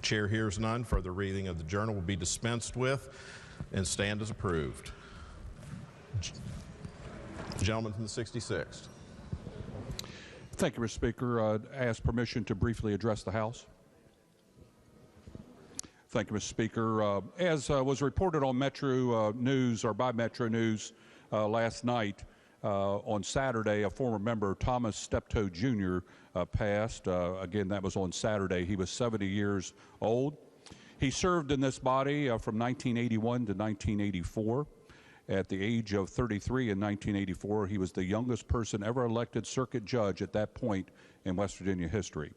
S23: Chair hears none. Further reading of the journal will be dispensed with and stand as approved. Gentleman from the 66th.
S9: Thank you, Mr. Speaker. I ask permission to briefly address the House. Thank you, Mr. Speaker. As was reported on Metro News, or by Metro News last night, on Saturday, a former member, Thomas Steptoe Jr., passed. Again, that was on Saturday. He was 70 years old. He served in this body from 1981 to 1984. At the age of 33 in 1984, he was the youngest person ever elected circuit judge at that point in West Virginia history.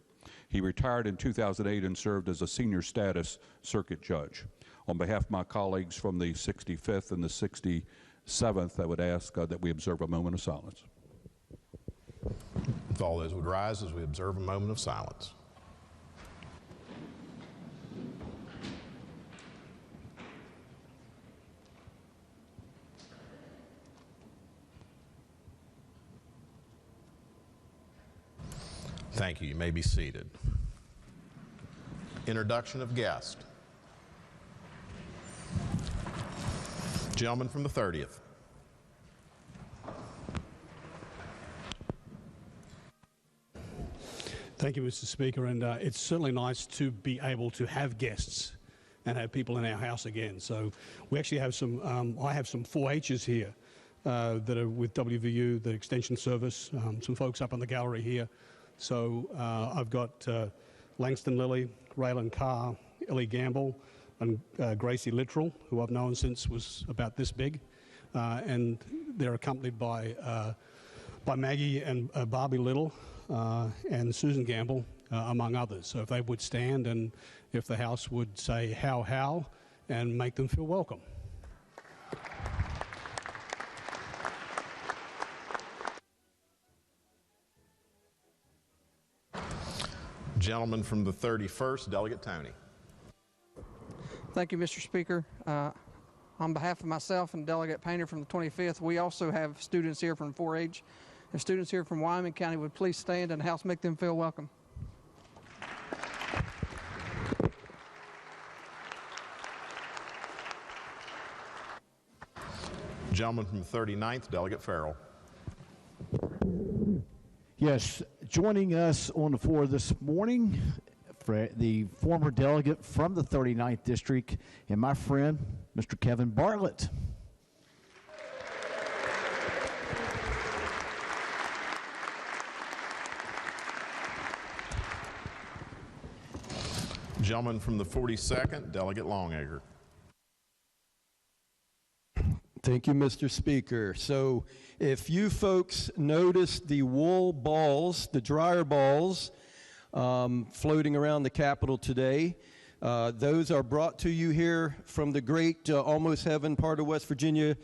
S9: He retired in 2008 and served as a senior status circuit judge. On behalf of my colleagues from the 65th and the 67th, I would ask that we observe a moment of silence.
S23: If all those would rise as we observe a moment of silence. Thank you. You may be seated. Introduction of guest. Gentleman from the 30th.
S25: Thank you, Mr. Speaker, and it's certainly nice to be able to have guests and have people in our house again. So we actually have some, I have some 4-H's here that are with WVU, the Extension Service, some folks up in the gallery here. So I've got Langston Lilly, Raylan Carr, Ellie Gamble, and Gracie Littrell, who I've known since was about this big. And they're accompanied by Maggie and Barbie Little and Susan Gamble, among others. So if they would stand and if the House would say how, and make them feel welcome.
S23: Gentleman from the 31st, Delegate Tony.
S26: Thank you, Mr. Speaker. On behalf of myself and Delegate Painter from the 25th, we also have students here from 4-H. If students here from Wyoming County would please stand and the House make them feel welcome.
S23: Gentleman from the 39th, Delegate Farrell.
S27: Yes, joining us on the floor this morning, for the former delegate from the 39th District and my friend, Mr. Kevin Bartlett.
S23: Gentleman from the 42nd, Delegate Longacre.
S3: Thank you, Mr. Speaker. So if you folks noticed the wool balls, the dryer balls, floating around the Capitol today, those are brought to you here from the great almost heaven part of West Virginia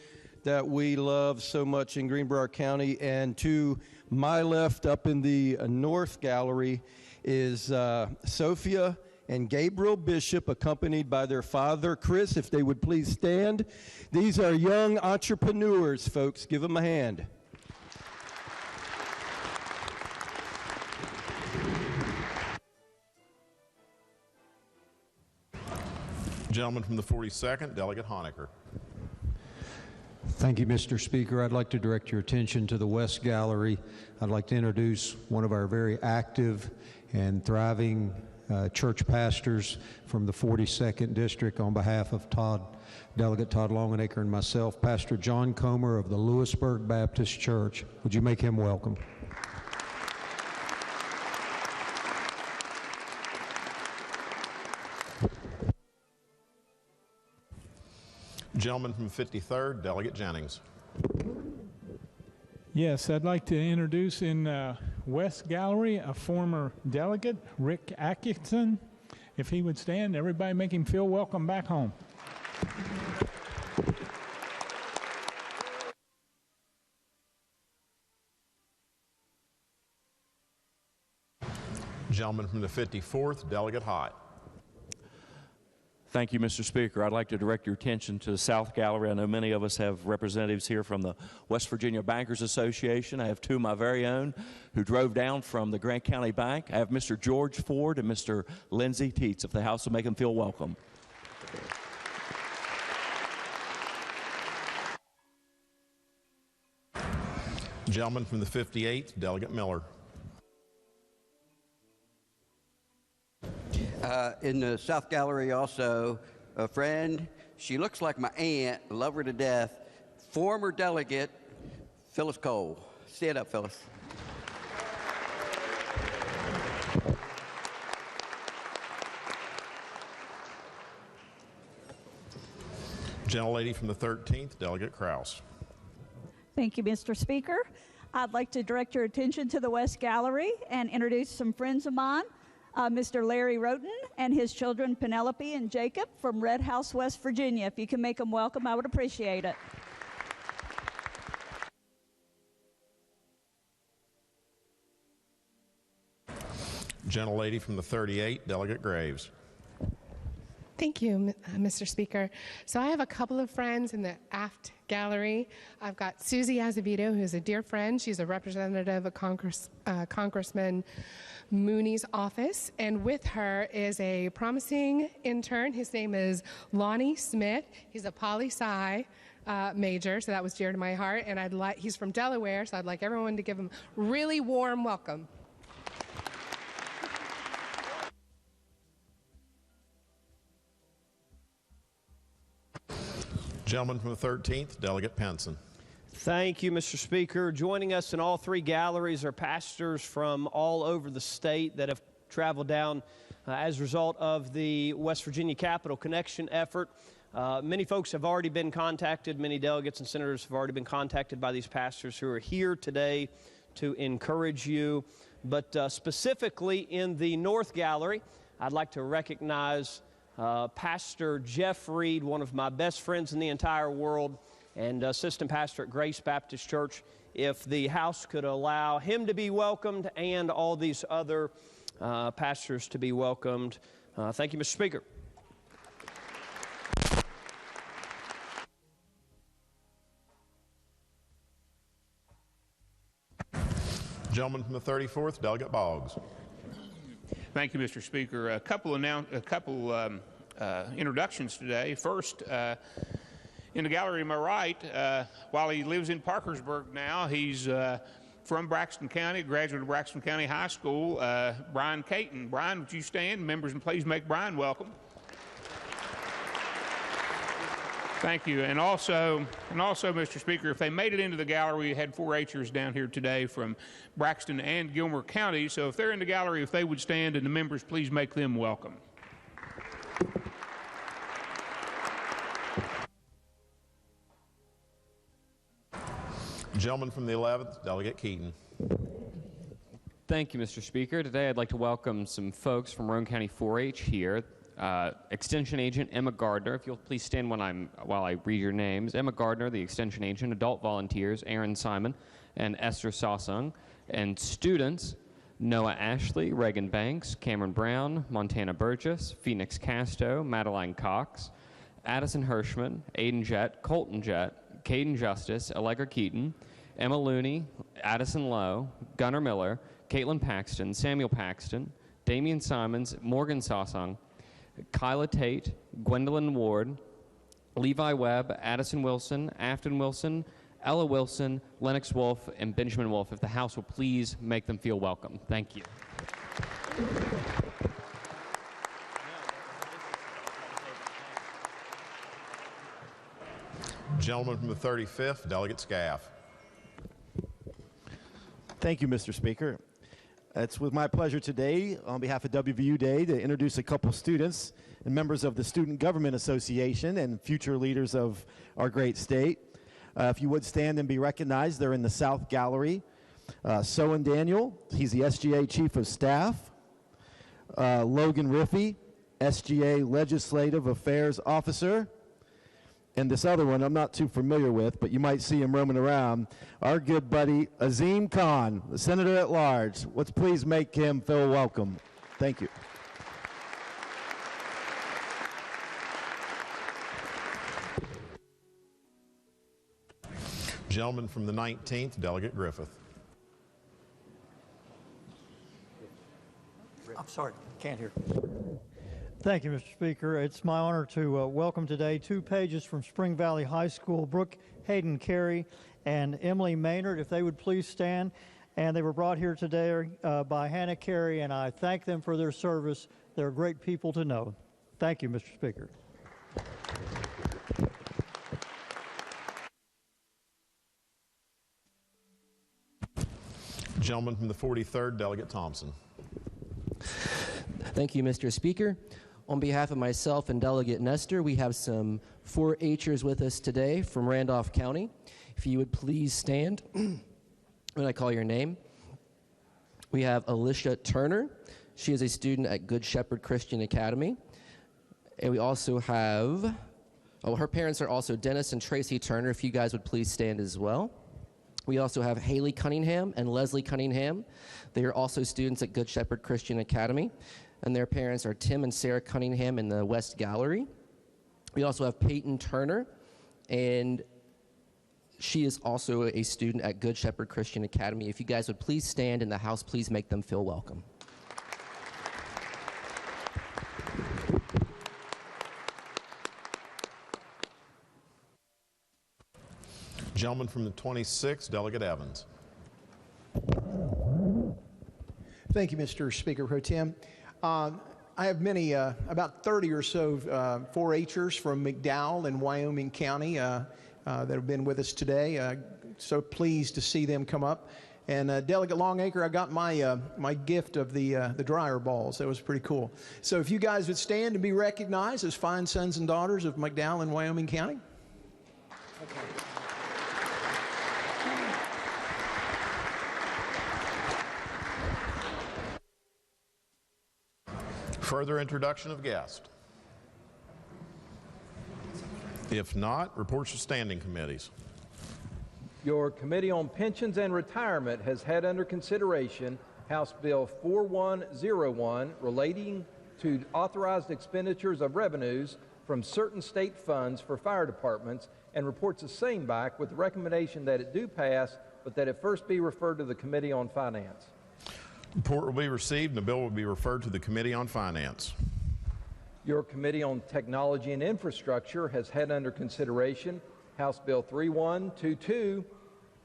S3: that we love so much in Greenbrier County. And to my left up in the North Gallery is Sophia and Gabriel Bishop, accompanied by their father, Chris, if they would please stand. These are young entrepreneurs, folks. Give them a hand.
S23: Gentleman from the 42nd, Delegate Honaker.
S4: Thank you, Mr. Speaker. I'd like to direct your attention to the West Gallery. I'd like to introduce one of our very active and thriving church pastors from the 42nd District on behalf of Delegate Todd Longenacre and myself, Pastor John Comer of the Lewisburg Baptist Church. Would you make him welcome?
S23: Gentleman from 53rd, Delegate Jennings.
S5: Yes, I'd like to introduce in West Gallery a former delegate, Rick Atkinson. If he would stand, everybody make him feel welcome back home.
S23: Gentleman from the 54th, Delegate Hott.
S12: Thank you, Mr. Speaker. I'd like to direct your attention to the South Gallery. I know many of us have representatives here from the West Virginia Bankers Association. I have two of my very own who drove down from the Grant County Bank. I have Mr. George Ford and Mr. Lindsey Teets. If the House will make them feel welcome.
S23: Gentleman from the 58th, Delegate Miller.
S14: In the South Gallery also, a friend, she looks like my aunt, love her to death, former delegate, Phyllis Cole. Stand up, Phyllis.
S23: Gentlelady from the 13th, Delegate Kraus.
S18: Thank you, Mr. Speaker. I'd like to direct your attention to the West Gallery and introduce some friends of mine. Mr. Larry Roten and his children Penelope and Jacob from Red House, West Virginia. If you can make them welcome, I would appreciate it.
S23: Gentlelady from the 38th, Delegate Graves.
S19: Thank you, Mr. Speaker. So I have a couple of friends in the aft gallery. I've got Susie Azevedo, who's a dear friend. She's a representative of Congressman Mooney's office, and with her is a promising intern. His name is Lonnie Smith. He's a poli-sci major, so that was dear to my heart, and he's from Delaware, so I'd like everyone to give him a really warm welcome.
S23: Gentleman from the 13th, Delegate Penson.
S28: Thank you, Mr. Speaker. Joining us in all three galleries are pastors from all over the state that have traveled down as a result of the West Virginia Capital Connection effort. Many folks have already been contacted. Many delegates and senators have already been contacted by these pastors who are here today to encourage you. But specifically in the North Gallery, I'd like to recognize Pastor Jeff Reed, one of my best friends in the entire world, and assistant pastor at Grace Baptist Church. If the House could allow him to be welcomed and all these other pastors to be welcomed. Thank you, Mr. Speaker.
S23: Gentleman from the 34th, Delegate Boggs.
S29: Thank you, Mr. Speaker. A couple introductions today. First, in the gallery to my right, while he lives in Parkersburg now, he's from Braxton County, graduate of Braxton County High School, Brian Caton. Brian, would you stand? Members, and please make Brian welcome. Thank you. And also, Mr. Speaker, if they made it into the gallery, we had 4-Hers down here today from Braxton and Gilmer County. So if they're in the gallery, if they would stand, and the members, please make them welcome.
S23: Gentleman from the 11th, Delegate Keaton.
S7: Thank you, Mr. Speaker. Today I'd like to welcome some folks from Roane County 4-H here. Extension Agent Emma Gardner, if you'll please stand while I read your names. Emma Gardner, the Extension Agent. Adult volunteers, Aaron Simon and Esther Sosung. And students, Noah Ashley, Reagan Banks, Cameron Brown, Montana Burgess, Phoenix Casto, Madeline Cox, Addison Hirschman, Aiden Jett, Colton Jett, Caden Justice, Allegra Keaton, Emma Looney, Addison Lowe, Gunnar Miller, Caitlin Paxton, Samuel Paxton, Damian Simons, Morgan Sosung, Kyla Tate, Gwendolyn Ward, Levi Webb, Addison Wilson, Afton Wilson, Ella Wilson, Lennox Wolf, and Benjamin Wolf. If the House will please make them feel welcome. Thank you.
S23: Gentleman from the 35th, Delegate Scaff.
S27: Thank you, Mr. Speaker. It's with my pleasure today, on behalf of WVU Day, to introduce a couple students and members of the Student Government Association and future leaders of our great state. If you would stand and be recognized, they're in the South Gallery. Soen Daniel, he's the SGA Chief of Staff. Logan Riffey, SGA Legislative Affairs Officer. And this other one I'm not too familiar with, but you might see him roaming around. Our good buddy Azim Khan, the Senator at Large. Let's please make him feel welcome. Thank you.
S23: Gentleman from the 19th, Delegate Griffith.
S11: I'm sorry, can't hear. Thank you, Mr. Speaker. It's my honor to welcome today 2 pages from Spring Valley High School, Brooke Hayden Carey and Emily Maynard, if they would please stand. And they were brought here today by Hannah Carey, and I thank them for their service. They're great people to know. Thank you, Mr. Speaker.
S23: Gentleman from the 43rd, Delegate Thompson.
S13: Thank you, Mr. Speaker. On behalf of myself and Delegate Nestor, we have some 4-H'ers with us today from Randolph County. If you would please stand when I call your name. We have Alicia Turner. She is a student at Good Shepherd Christian Academy. And we also have, her parents are also Dennis and Tracy Turner. If you guys would please stand as well. We also have Haley Cunningham and Leslie Cunningham. They are also students at Good Shepherd Christian Academy. And their parents are Tim and Sarah Cunningham in the West Gallery. We also have Peyton Turner, and she is also a student at Good Shepherd Christian Academy. If you guys would please stand in the house, please make them feel welcome.
S23: Gentleman from the 26th, Delegate Evans.
S15: Thank you, Mr. Speaker Pro Tem. I have many, about 30 or so 4-H'ers from McDowell in Wyoming County that have been with us today. So pleased to see them come up. And Delegate Longacre, I got my my gift of the dryer balls. That was pretty cool. So if you guys would stand and be recognized as fine sons and daughters of McDowell in Wyoming County. Okay.
S23: Further introduction of guests? If not, reports of standing committees.
S6: Your Committee on Pensions and Retirement has had under consideration House Bill 4101 relating to authorized expenditures of revenues from certain state funds for fire departments and reports the same back with the recommendation that it do pass, but that it first be referred to the Committee on Finance.
S23: Report will be received and the bill will be referred to the Committee on Finance.
S6: Your Committee on Technology and Infrastructure has had under consideration House Bill 3122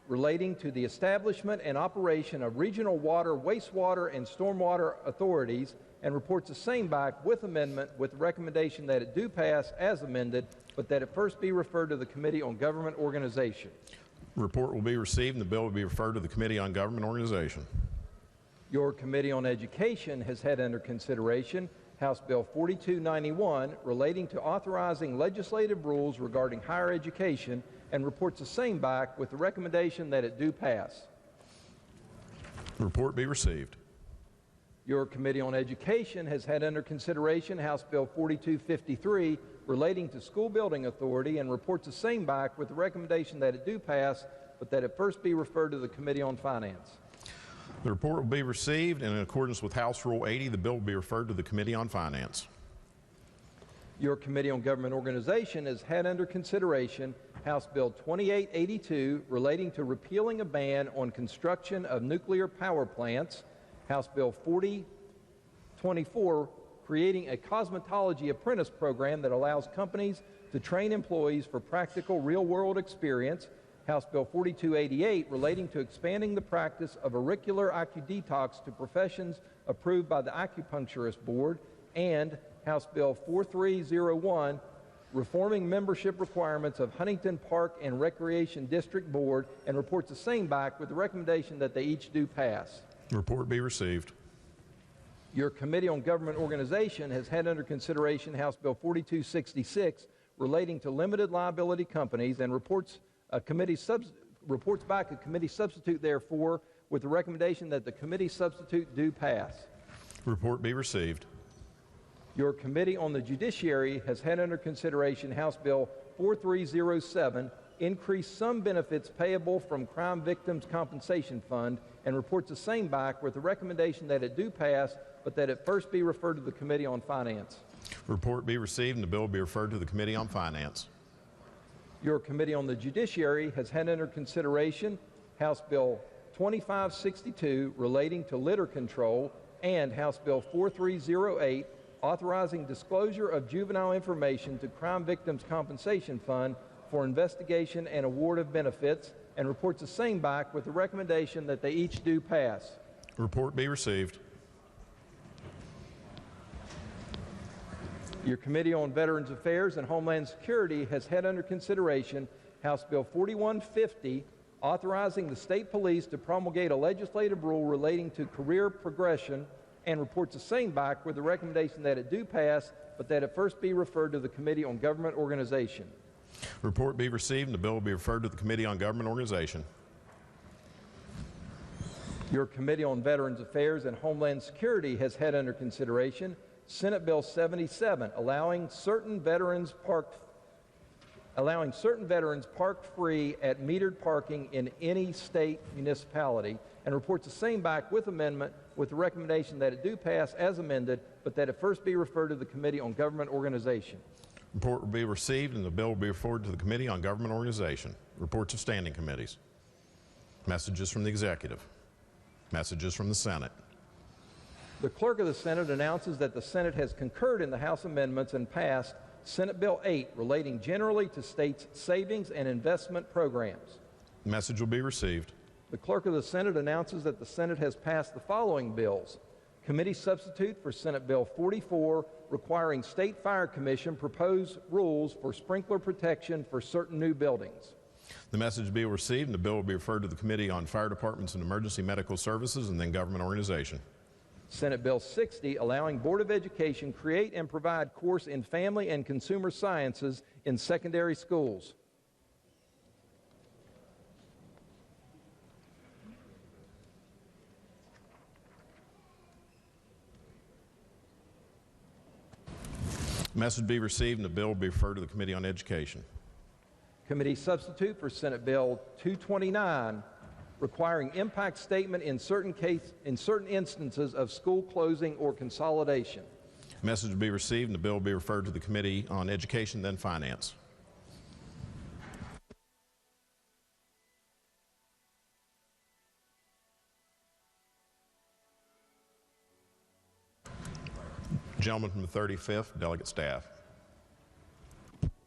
S6: relating to the establishment and operation of regional water, wastewater, and stormwater authorities and reports the same back with amendment with the recommendation that it do pass as amended, but that it first be referred to the Committee on Government Organization.
S23: Report will be received and the bill will be referred to the Committee on Government Organization.
S6: Your Committee on Education has had under consideration House Bill 4291, relating to authorizing legislative rules regarding higher education, and reports the same back with the recommendation that it do pass.
S23: The report be received.
S6: Your Committee on Education has had under consideration House Bill 4253, relating to school building authority, and reports the same back with the recommendation that it do pass, but that it first be referred to the Committee on Finance.
S23: The report will be received, and in accordance with House Rule 80, the bill will be referred to the Committee on Finance.
S6: Your Committee on Government Organization has had under consideration House Bill 2882, relating to repealing a ban on construction of nuclear power plants, House Bill 4024, creating a cosmetology apprentice program that allows companies to train employees for practical real-world experience, House Bill 4288, relating to expanding the practice of auricular detox to professions approved by the Acupuncturist Board, and House Bill 4301, reforming membership requirements of Huntington Park and Recreation District Board, and reports the same back with the recommendation that they each do pass.
S23: The report be received.
S6: Your Committee on Government Organization has had under consideration House Bill 4266, relating to limited liability companies, and reports back a committee substitute therefore, with the recommendation that the committee substitute do pass.
S23: Report be received.
S6: Your Committee on the Judiciary has had under consideration House Bill 4307, increase some benefits payable from Crime Victims Compensation Fund, and reports the same back with the recommendation that it do pass, but that it first be referred to the Committee on Finance.
S23: Report be received, and the bill be referred to the Committee on Finance.
S6: Your Committee on the Judiciary has had under consideration House Bill 2562, relating to litter control, and House Bill 4308, authorizing disclosure of juvenile information to Crime Victims Compensation Fund for investigation and award of benefits, and reports the same back with the recommendation that they each do pass.
S23: Report be received.
S6: Your Committee on Veterans Affairs and Homeland Security has had under consideration House Bill 4150, authorizing the state police to promulgate a legislative rule relating to career progression, and reports the same back with the recommendation that it do pass, but that it first be referred to the Committee on Government Organization.
S23: Report be received, and the bill will be referred to the Committee on Government Organization.
S6: Your Committee on Veterans Affairs and Homeland Security has had under consideration Senate Bill 77, allowing certain veterans parked free at metered parking in any state municipality, and reports the same back with amendment, with the recommendation that it do pass as amended, but that it first be referred to the Committee on Government Organization.
S23: Report will be received, and the bill will be referred to the Committee on Government Organization. Reports of standing committees. Messages from the Executive. Messages from the Senate.
S6: The Clerk of the Senate announces that the Senate has concurred in the House amendments and passed Senate Bill 8, relating generally to states' savings and investment programs.
S23: The message will be received.
S6: The Clerk of the Senate announces that the Senate has passed the following bills. Committee substitute for Senate Bill 44, requiring State Fire Commission proposed rules for sprinkler protection for certain new buildings.
S23: The message will be received, and the bill will be referred to the Committee on Fire Departments and Emergency Medical Services, and then Government Organization.
S6: Senate Bill 60, allowing Board of Education create and provide course in family and consumer sciences in secondary schools.
S23: Message be received, and the bill will be referred to the Committee on Education.
S6: Committee substitute for Senate Bill 229, requiring impact statement in certain instances of school closing or consolidation.
S23: Message will be received, and the bill will be referred to the Committee on Education, then Finance. Gentleman from the 35th, delegate staff.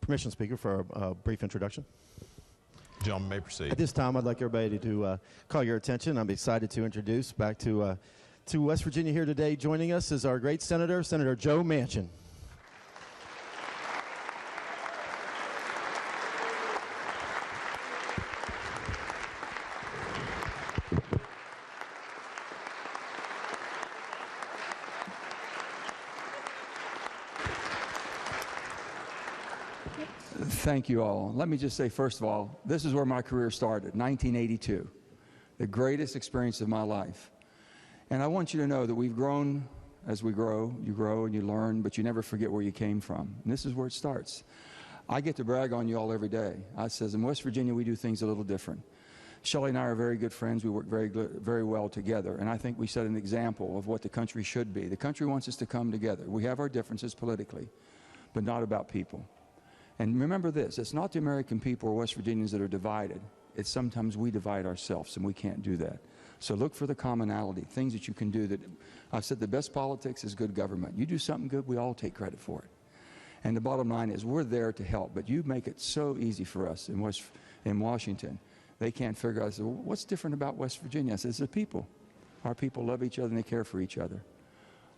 S27: Permission, Speaker, for a brief introduction.
S23: Gentleman may proceed.
S27: At this time, I'd like everybody to call your attention. I'm excited to introduce back to West Virginia here today. Joining us is our great Senator, Senator Joe Manchin.
S1: Thank you all. Let me just say, first of all, this is where my career started, 1982, the greatest experience of my life. And I want you to know that we've grown as we grow. You grow and you learn, but you never forget where you came from. And this is where it starts. I get to brag on you all every day. I says, in West Virginia, we do things a little different. Shelley and I are very good friends. We work very well together. And I think we set an example of what the country should be. The country wants us to come together. We have our differences politically, but not about people. And remember this, it's not the American people or West Virginians that are divided. It's sometimes we divide ourselves, and we can't do that. So look for the commonality, things that you can do. That I've said the best politics is good government. You do something good, we all take credit for it. And the bottom line is we're there to help, but you make it so easy for us in Washington. They can't figure out, I said, well, what's different about West Virginia? I said, it's the people. Our people love each other and they care for each other.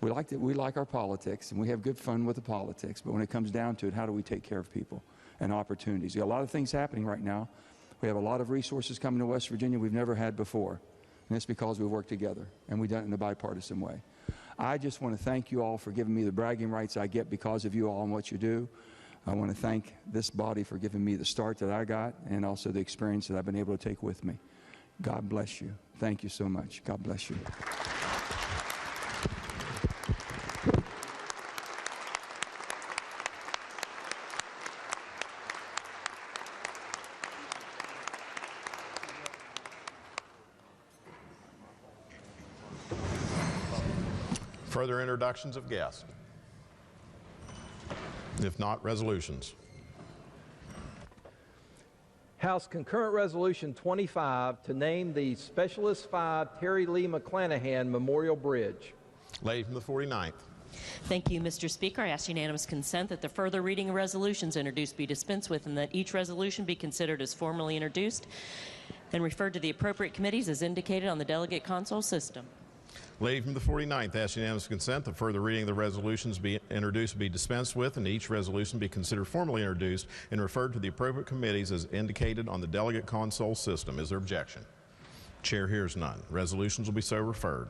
S1: We like our politics, and we have good fun with the politics, but when it comes down to it, how do we take care of people and opportunities? We got a lot of things happening right now. We have a lot of resources coming to West Virginia we've never had before, and it's because we work together, and we've done it in a bipartisan way. I just want to thank you all for giving me the bragging rights I get because of you all and what you do. I want to thank this body for giving me the start that I got and also the experience that I've been able to take with me. God bless you. Thank you so much. God bless you.
S23: Further introductions of guests? If not, resolutions.
S6: House Concurrent Resolution 25 to name the Specialist 5 Terry Lee McClanahan Memorial Bridge.
S23: Lady from the 49th.
S2: Thank you, Mr. Speaker. I ask unanimous consent that the further reading of resolutions introduced be dispensed with and that each resolution be considered as formally introduced and referred to the appropriate committees as indicated on the delegate console system.
S23: Lady from the 49th, ask unanimous consent that further reading of the resolutions be introduced be dispensed with and each resolution be considered formally introduced and referred to the appropriate committees as indicated on the delegate console system. Is there objection? Chair hears none. Resolutions will be so referred.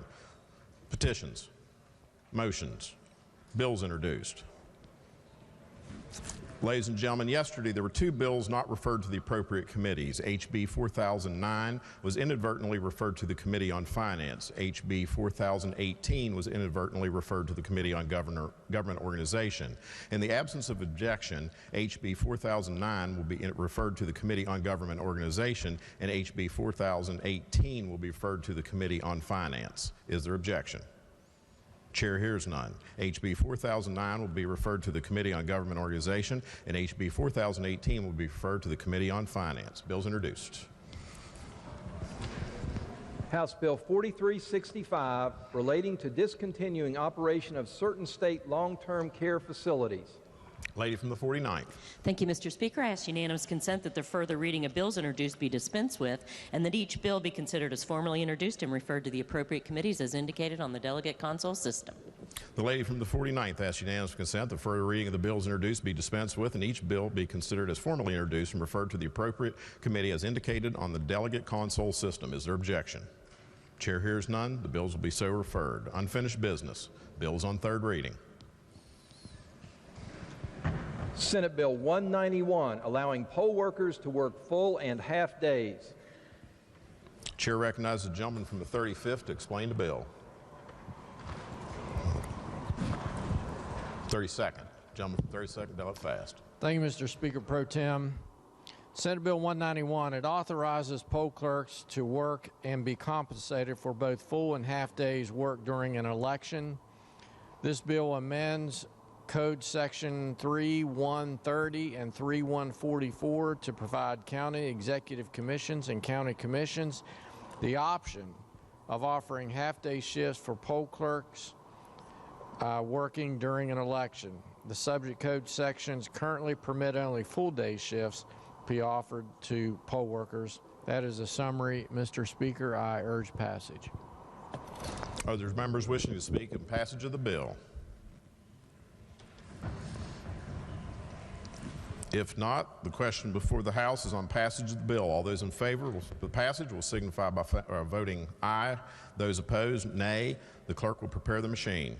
S23: Petitions, motions, bills introduced. Ladies and gentlemen, yesterday there were two bills not referred to the appropriate committees. HB 4009 was inadvertently referred to the Committee on Finance. HB 4018 was inadvertently referred to the Committee on Government Organization. In the absence of objection, HB 4009 will be referred to the Committee on Government Organization, and HB 4018 will be referred to the Committee on Finance. Is there objection? Chair hears none. HB 4009 will be referred to the Committee on Government Organization, and HB 4018 will be referred to the Committee on Finance. Bills introduced.
S6: House Bill 4365 relating to discontinuing operation of certain state long-term care facilities.
S23: Lady from the 49th.
S2: Thank you, Mr. Speaker. I ask unanimous consent that the further reading of bills introduced be dispensed with and that each bill be considered as formally introduced and referred to the appropriate committees as indicated on the delegate console system.
S23: The lady from the 49th asks unanimous consent that further reading of the bills introduced be dispensed with and each bill be considered as formally introduced and referred to the appropriate committee as indicated on the delegate console system. Is there objection? Chair hears none. The bills will be so referred. Unfinished business. Bills on third reading.
S6: Senate Bill 191, allowing poll workers to work full and half days.
S23: Chair recognizes the gentleman from the 35th to explain the bill. 32nd. Gentleman from 32nd, delegate Fast.
S10: Thank you, Mr. Speaker Pro Tem. Senate Bill 191, it authorizes poll clerks to work and be compensated for both full and half days work during an election. This bill amends Code Section 3130 and 3144 to provide county executive commissions and county commissions the option of offering half-day shifts for poll clerks working during an election. The subject code sections currently permit only full-day shifts be offered to poll workers. That is a summary. Mr. Speaker, I urge passage.
S23: Are there members wishing to speak in passage of the bill? If not, the question before the House is on passage of the bill. All those in favor of the passage will signify by voting aye. Those opposed, nay. The clerk will prepare the machine.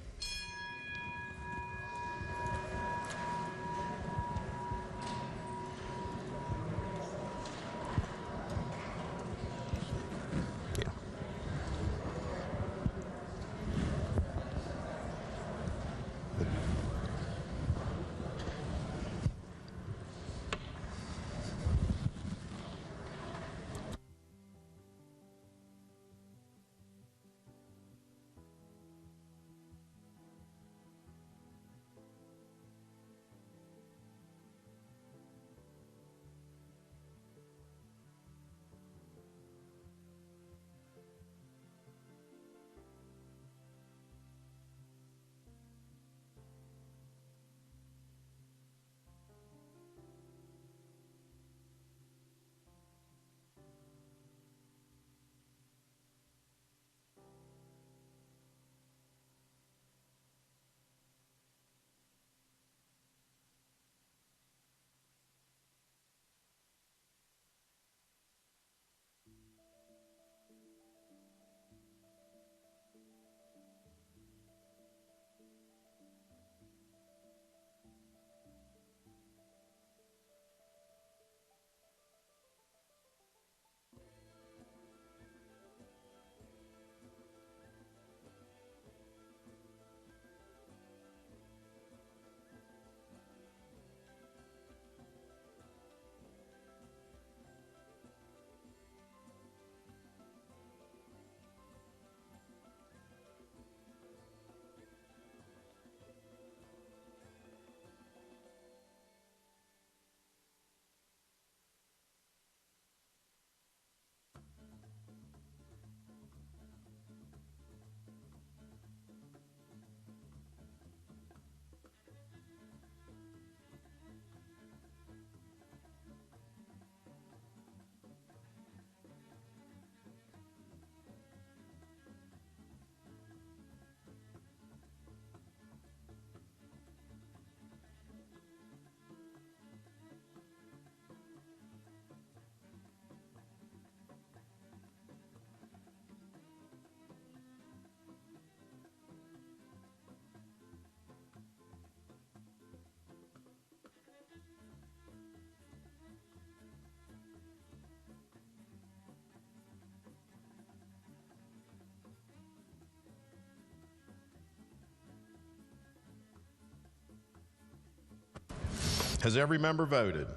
S23: Has every member voted?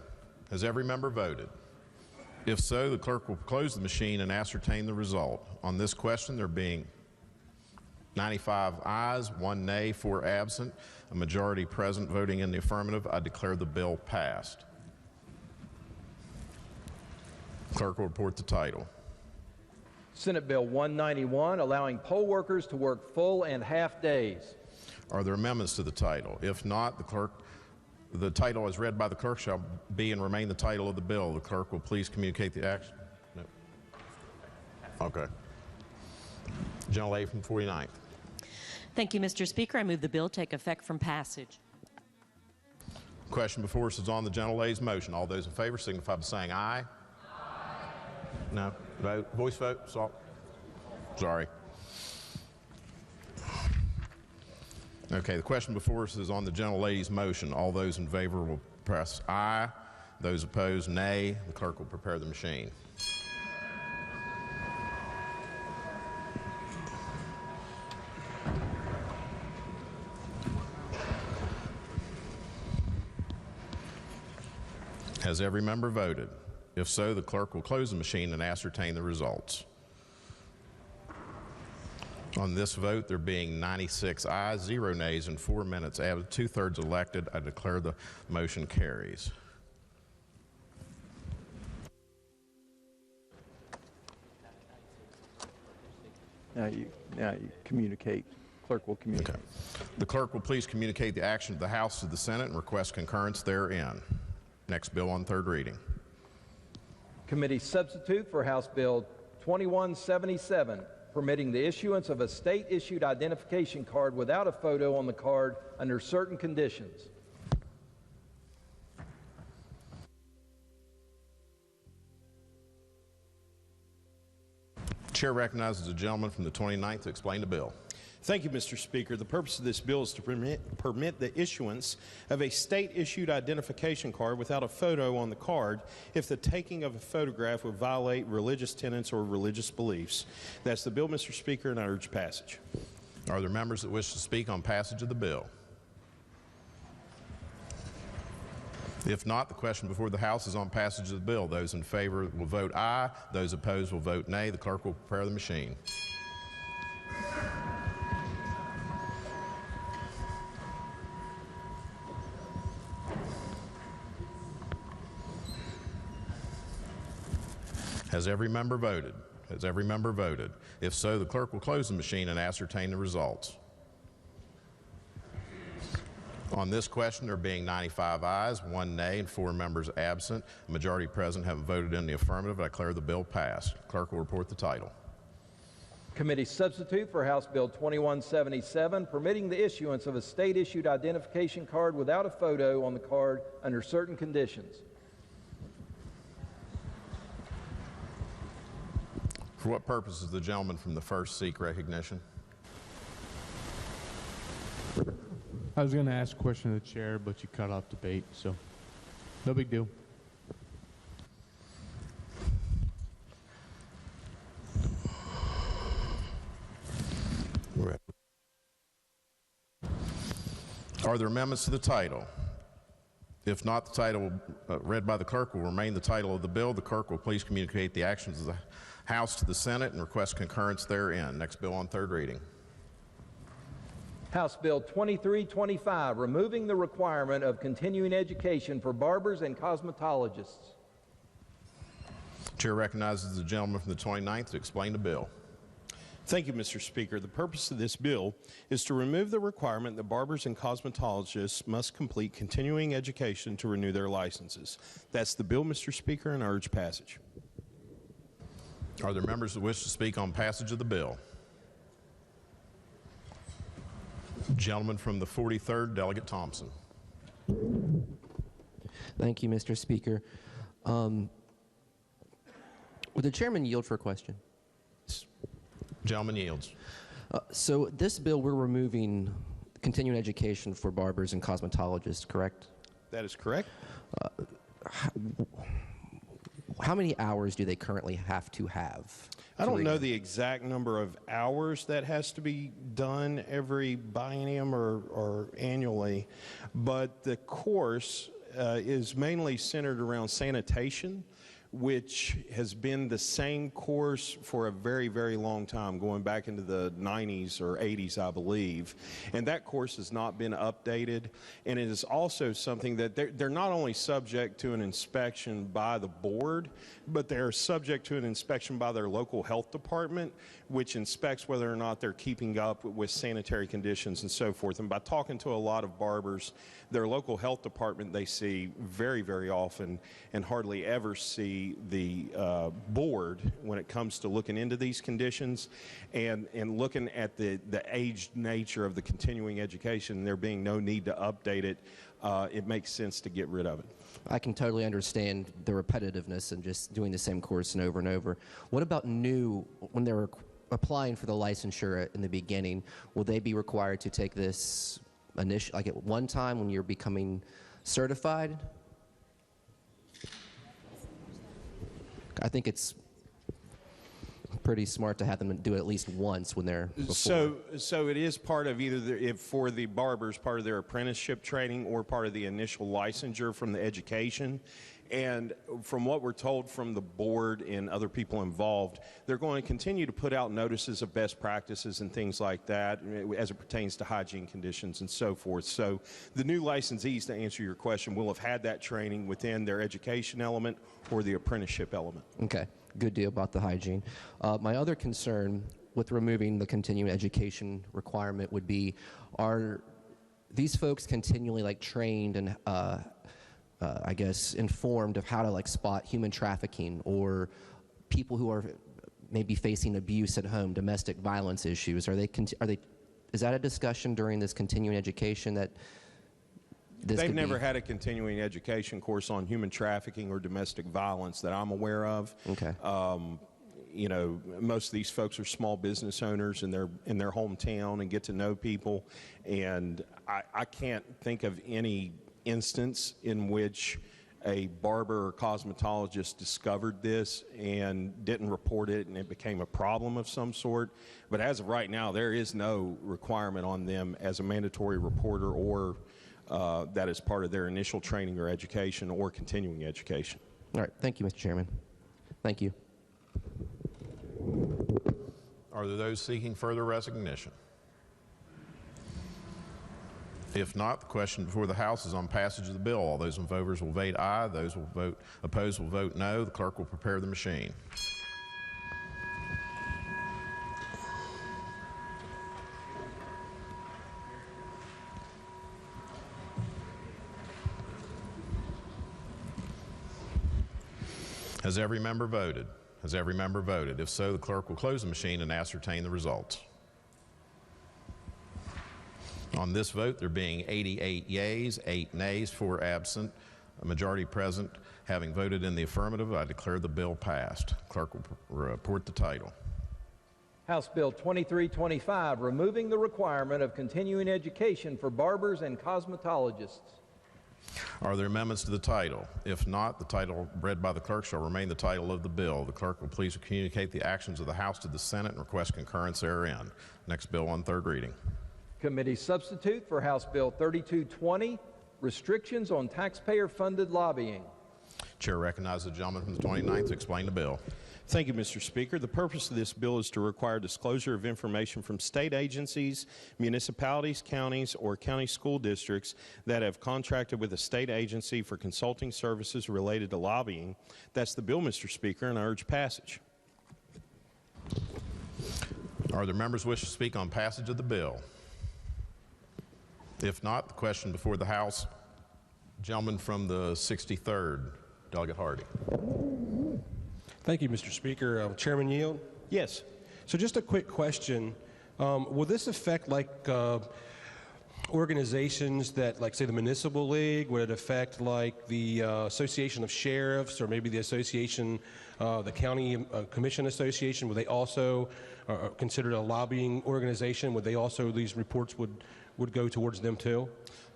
S23: Has every member voted? If so, the clerk will close the machine and ascertain the result. On this question, there being 95 ayes, 1 nay, 4 absent, a majority present voting in the affirmative, I declare the bill passed. Clerk will report the title.
S6: Senate Bill 191, allowing poll workers to work full and half days.
S23: Are there amendments to the title? If not, the title as read by the clerk shall be and remain the title of the bill. The clerk will please communicate the action. No. Okay. General A from 49th.
S2: Thank you, Mr. Speaker. I move the bill take effect from passage.
S23: Question before us is on the General A's motion. All those in favor signify by saying aye. Aye. No. Vote. Voice vote. Sorry. Okay, the question before us is on the General Lady's motion. All those in favor will press aye. Those opposed, nay. The clerk will prepare the machine. Has every member voted? If so, the clerk will close the machine and ascertain the results. On this vote, there being 96 ayes, 0 nays, and 4 minutes added, 2/3 elected, I declare the motion carries.
S6: Now you communicate. Clerk will communicate.
S23: Okay. The clerk will please communicate the action of the House to the Senate and request concurrence therein. Next bill on third reading.
S6: Committee substitute for House Bill 2177, permitting the issuance of a state-issued identification card without a photo on the card under certain conditions.
S23: Chair recognizes the gentleman from the 29th to explain the bill.
S27: Thank you, Mr. Speaker. The purpose of this bill is to permit the issuance of a state-issued identification card without a photo on the card if the taking of a photograph would violate religious tenets or religious beliefs. That's the bill, Mr. Speaker, and I urge passage.
S23: Are there members that wish to speak on passage of the bill? If not, the question before the House is on passage of the bill. Those in favor will vote aye. Those opposed will vote nay. The clerk will prepare the machine. Has every member voted? Has every member voted? If so, the clerk will close the machine and ascertain the results. On this question, there being 95 ayes, 1 nay, and 4 members absent, a majority present have voted in the affirmative. I declare the bill passed. Clerk will report the title.
S6: Committee substitute for House Bill 2177, permitting the issuance of a state-issued identification card without a photo on the card under certain conditions.
S23: For what purpose does the gentleman from the first seek recognition?
S8: I was going to ask a question of the chair, but you cut off debate, so no big deal.
S23: Are there amendments to the title? If not, the title read by the clerk will remain the title of the bill. The clerk will please communicate the actions of the House to the Senate and request concurrence therein. Next bill on third reading.
S6: House Bill 2325, removing the requirement of continuing education for barbers and cosmetologists.
S23: Chair recognizes the gentleman from the 29th to explain the bill.
S27: Thank you, Mr. Speaker. The purpose of this bill is to remove the requirement that barbers and cosmetologists must complete continuing education to renew their licenses. That's the bill, Mr. Speaker, and I urge passage.
S23: Are there members that wish to speak on passage of the bill? Gentleman from the 43rd, Delegate Thompson.
S13: Thank you, Mr. Speaker. Would the chairman yield for a question?
S23: Gentleman yields.
S13: So this bill, we're removing continuing education for barbers and cosmetologists, correct?
S27: That is correct.
S13: How many hours do they currently have to have?
S27: I don't know the exact number of hours that has to be done every biennium or annually, but the course
S9: is mainly centered around sanitation, which has been the same course for a very, very long time, going back into the 90s or 80s, I believe. And that course has not been updated. And it is also something that they're not only subject to an inspection by the board, but they're subject to an inspection by their local health department, which inspects whether or not they're keeping up with sanitary conditions and so forth. And by talking to a lot of barbers, their local health department they see very, very often and hardly ever see the board when it comes to looking into these conditions and looking at the aged nature of the continuing education. There being no need to update it, it makes sense to get rid of it.
S13: I can totally understand the repetitiveness and just doing the same course and over. What about new, when they're applying for the licensure in the beginning, will they be required to take this like at one time when you're becoming certified? I think it's pretty smart to have them do it at least once when they're before.
S9: So it is part of either for the barbers, part of their apprenticeship training or part of the initial licensure from the education. And from what we're told from the board and other people involved, they're going to continue to put out notices of best practices and things like that as it pertains to hygiene conditions and so forth. So the new licensees, to answer your question, will have had that training within their education element or the apprenticeship element.
S13: Okay, good deal about the hygiene. My other concern with removing the continuing education requirement would be, are these folks continually like trained and I guess informed of how to like spot human trafficking or people who are maybe facing abuse at home, domestic violence issues? Is that a discussion during this continuing education that
S9: They've never had a continuing education course on human trafficking or domestic violence that I'm aware of.
S13: Okay.
S9: You know, most of these folks are small business owners in their hometown and get to know people, and I can't think of any instance in which a barber or cosmetologist discovered this and didn't report it and it became a problem of some sort. But as of right now, there is no requirement on them as a mandatory reporter or that is part of their initial training or education or continuing education.
S13: All right. Thank you, Mr. Chairman. Thank you.
S23: Are there those seeking further recognition? If not, the question before the House is on passage of the bill. All those in favor will vote aye. Those who vote opposed will vote no. The clerk will prepare the machine. Has every member voted? Has every member voted? If so, the clerk will close the machine and ascertain the results. On this vote, there being 88 yeas, 8 nays, 4 absent, a majority present. Having voted in the affirmative, I declare the bill passed. Clerk will report the title.
S6: House Bill 2325, removing the requirement of continuing education for barbers and cosmetologists.
S23: Are there amendments to the title? If not, the title read by the clerk shall remain the title of the bill. The clerk will please communicate the actions of the House to the Senate and request concurrence therein. Next bill on third reading.
S6: Committee substitute for House Bill 3220, restrictions on taxpayer-funded lobbying.
S23: Chair recognizes the gentleman from the 29th to explain the bill.
S9: Thank you, Mr. Speaker. The purpose of this bill is to require disclosure of information from state agencies, municipalities, counties, or county school districts that have contracted with a state agency for consulting services related to lobbying. That's the bill, Mr. Speaker, and I urge passage.
S23: Are there members who wish to speak on passage of the bill? If not, the question before the House, gentleman from the 63rd, Delegate Hardy.
S16: Thank you, Mr. Speaker. Chairman Yield?
S9: Yes.
S16: So just a quick question. Will this affect like organizations that, like say the Municipal League? Would it affect like the Association of Sheriffs or maybe the Association, the County Commission Association? Would they also considered a lobbying organization? Would they also, these reports would go towards them too?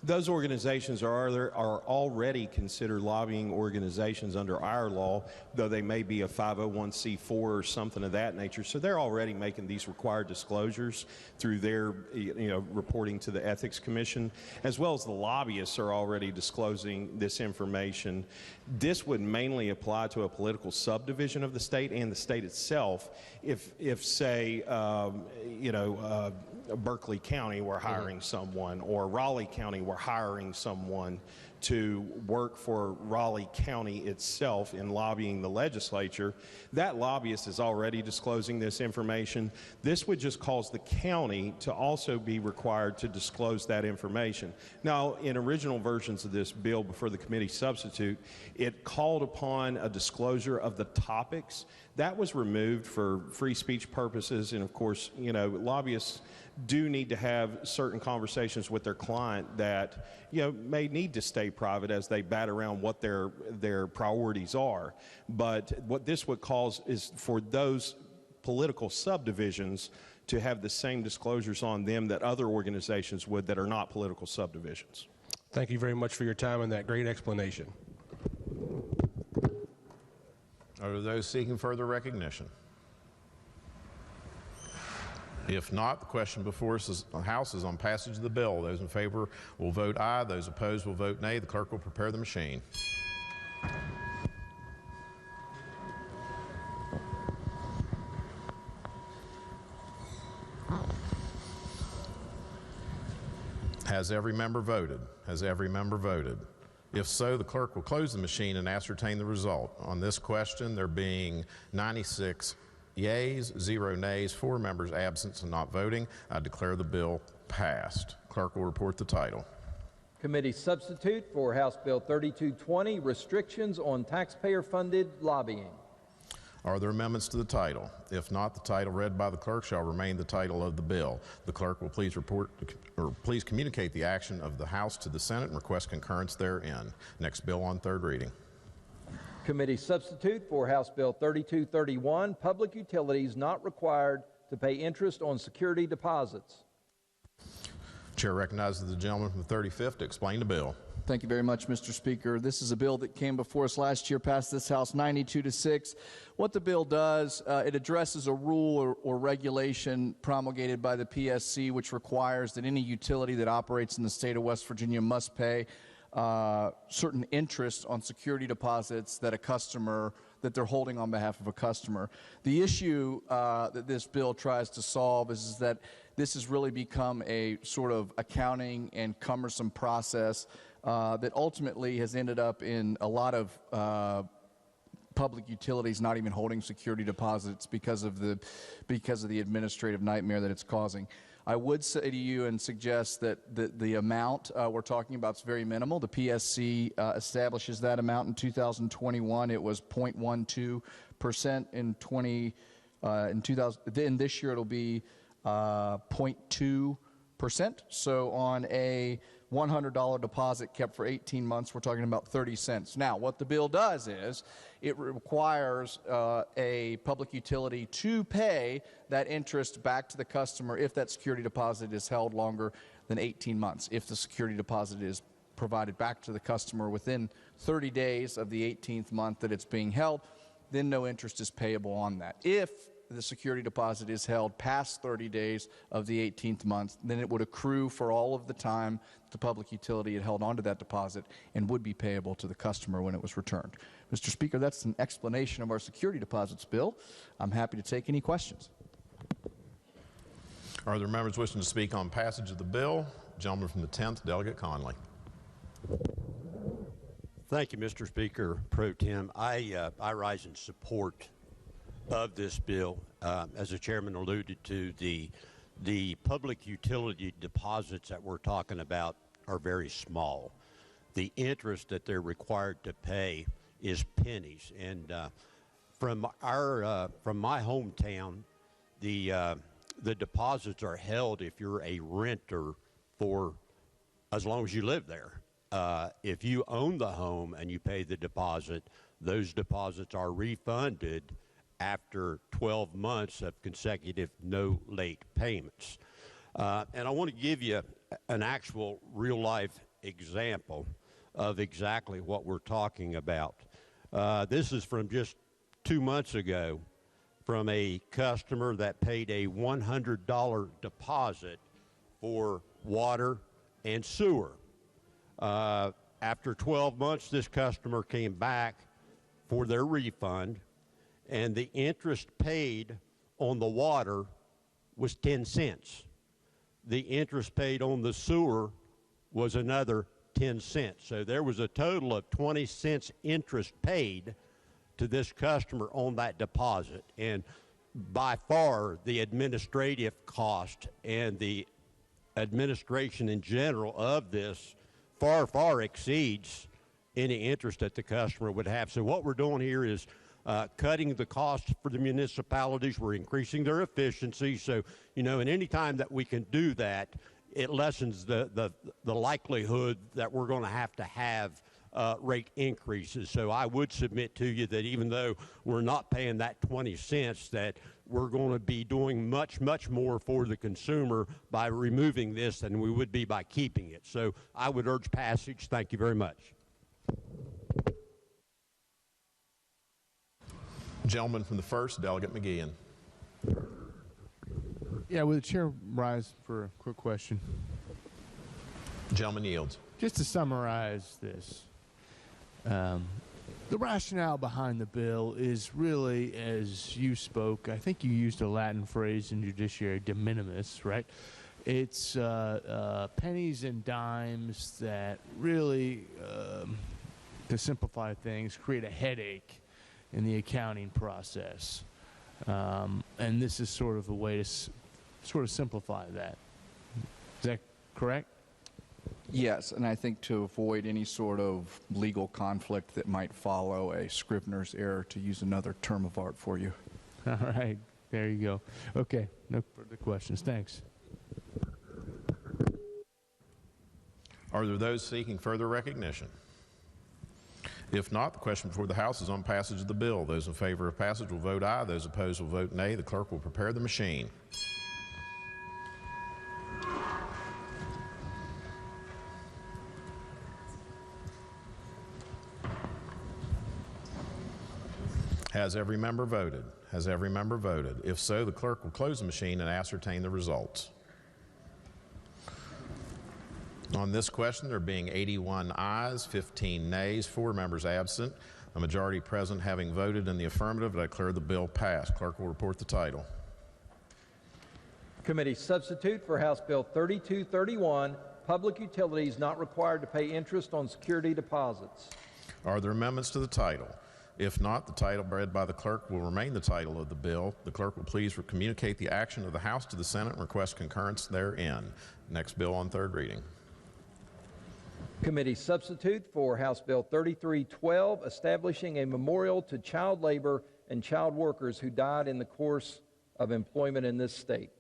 S9: Those organizations are already considered lobbying organizations under our law, though they may be a 501c4 or something of that nature. So they're already making these required disclosures through their reporting to the Ethics Commission, as well as the lobbyists are already disclosing this information. This would mainly apply to a political subdivision of the state and the state itself. If say, Berkeley County were hiring someone, or Raleigh County were hiring someone to work for Raleigh County itself in lobbying the legislature, that lobbyist is already disclosing this information. This would just cause the county to also be required to disclose that information. Now, in original versions of this bill before the committee substitute, it called upon a disclosure of the topics. That was removed for free speech purposes, and of course, lobbyists do need to have certain conversations with their client that may need to stay private as they bat around what their priorities are. But what this would cause is for those political subdivisions to have the same disclosures on them that other organizations would that are not political subdivisions.
S16: Thank you very much for your time and that great explanation.
S23: Are there those seeking further recognition? If not, the question before us the House is on passage of the bill. Those in favor will vote aye. Those opposed will vote nay. The clerk will prepare the machine. Has every member voted? Has every member voted? If so, the clerk will close the machine and ascertain the result. On this question, there being 96 yeas, 0 nays, 4 members absent and not voting, I declare the bill passed. Clerk will report the title.
S6: Committee substitute for House Bill 3220, Restrictions on Taxpayer-Funded Lobbying.
S23: Are there amendments to the title? If not, the title read by the clerk shall remain the title of the bill. The clerk will please please communicate the action of the House to the Senate and request concurrence therein. Next bill on third reading.
S6: Committee substitute for House Bill 3231, Public Utilities Not Required to Pay Interest on Security Deposits.
S23: Chair recognizes the gentleman from the 35th to explain the bill.
S3: Thank you very much, Mr. Speaker. This is a bill that came before us last year, passed this House 92-6. What the bill does, it addresses a rule or regulation promulgated by the PSC, which requires that any utility that operates in the state of West Virginia must pay certain interest on security deposits that that they're holding on behalf of a customer. The issue that this bill tries to solve is that this has really become a sort of accounting and cumbersome process that ultimately has ended up in a lot of public utilities not even holding security deposits because of the administrative nightmare that it's causing. I would say to you and suggest that the amount we're talking about is very minimal. The PSC establishes that amount in 2021. It was 0.12% in this year it'll be 0.2%. So on a $100 deposit kept for 18 months, we're talking about 30 cents. Now, what the bill does is it requires a public utility to pay that interest back to the customer if that security deposit is held longer than 18 months. If the security deposit is provided back to the customer within 30 days of the 18th month that it's being held, then no interest is payable on that. If the security deposit is held past 30 days of the 18th month, then it would accrue for all of the time the public utility had held onto that deposit and would be payable to the customer when it was returned. Mr. Speaker, that's an explanation of our security deposits bill. I'm happy to take any questions.
S23: Are there members wishing to speak on passage of the bill? Gentleman from the 10th, Delegate Conley.
S4: Thank you, Mr. Speaker Pro Tem. I rise in support of this bill. As the chairman alluded to, the public utility deposits that we're talking about are very small. The interest that they're required to pay is pennies. And from my hometown, the deposits are held if you're a renter for as long as you live there. If you own the home and you pay the deposit, those deposits are refunded after 12 months of consecutive no late payments. And I want to give you an actual real-life example of exactly what we're talking about. This is from just 2 months ago from a customer that paid a $100 deposit for water and sewer. After 12 months, this customer came back for their refund, and the interest paid on the water was 10 cents. The interest paid on the sewer was another 10 cents. So there was a total of 20 cents interest paid to this customer on that deposit. And by far, the administrative cost and the administration in general of this far exceeds any interest that the customer would have. So what we're doing here is cutting the costs for the municipalities. We're increasing their efficiency. So, and any time that we can do that, it lessens the likelihood that we're going to have rate increases. So I would submit to you that even though we're not paying that 20 cents, that we're going to be doing much more for the consumer by removing this than we would be by keeping it. So I would urge passage. Thank you very much.
S23: Gentleman from the 1st, Delegate McGeehan.
S8: Yeah, will the chair rise for a quick question?
S23: Gentleman yields.
S8: Just to summarize this, the rationale behind the bill is really, as you spoke, I think you used a Latin phrase in judiciary, de minimis, right? It's pennies and dimes that really, to simplify things, create a headache in the accounting process. And this is sort of a way to sort of simplify that. Is that correct?
S5: Yes, and I think to avoid any sort of legal conflict that might follow a Scrivener's error, to use another term of art for you.
S8: All right, there you go. Okay, no further questions. Thanks.
S23: Are there those seeking further recognition? If not, the question before the House is on passage of the bill. Those in favor of passage will vote aye. Those opposed will vote nay. The clerk will prepare the machine. Has every member voted? Has every member voted? If so, the clerk will close the machine and ascertain the results. On this question, there being 81 ayes, 15 nays, 4 members absent, a majority present having voted in the affirmative, I declare the bill passed. Clerk will report the title.
S6: Committee substitute for House Bill 3231, Public Utilities Not Required to Pay Interest on Security Deposits.
S23: Are there amendments to the title? If not, the title read by the clerk will remain the title of the bill. The clerk will please communicate the action of the House to the Senate and request concurrence therein. Next bill on third reading.
S6: Committee substitute for House Bill 3312, establishing a memorial to child labor and child workers who died in the course of employment in this state.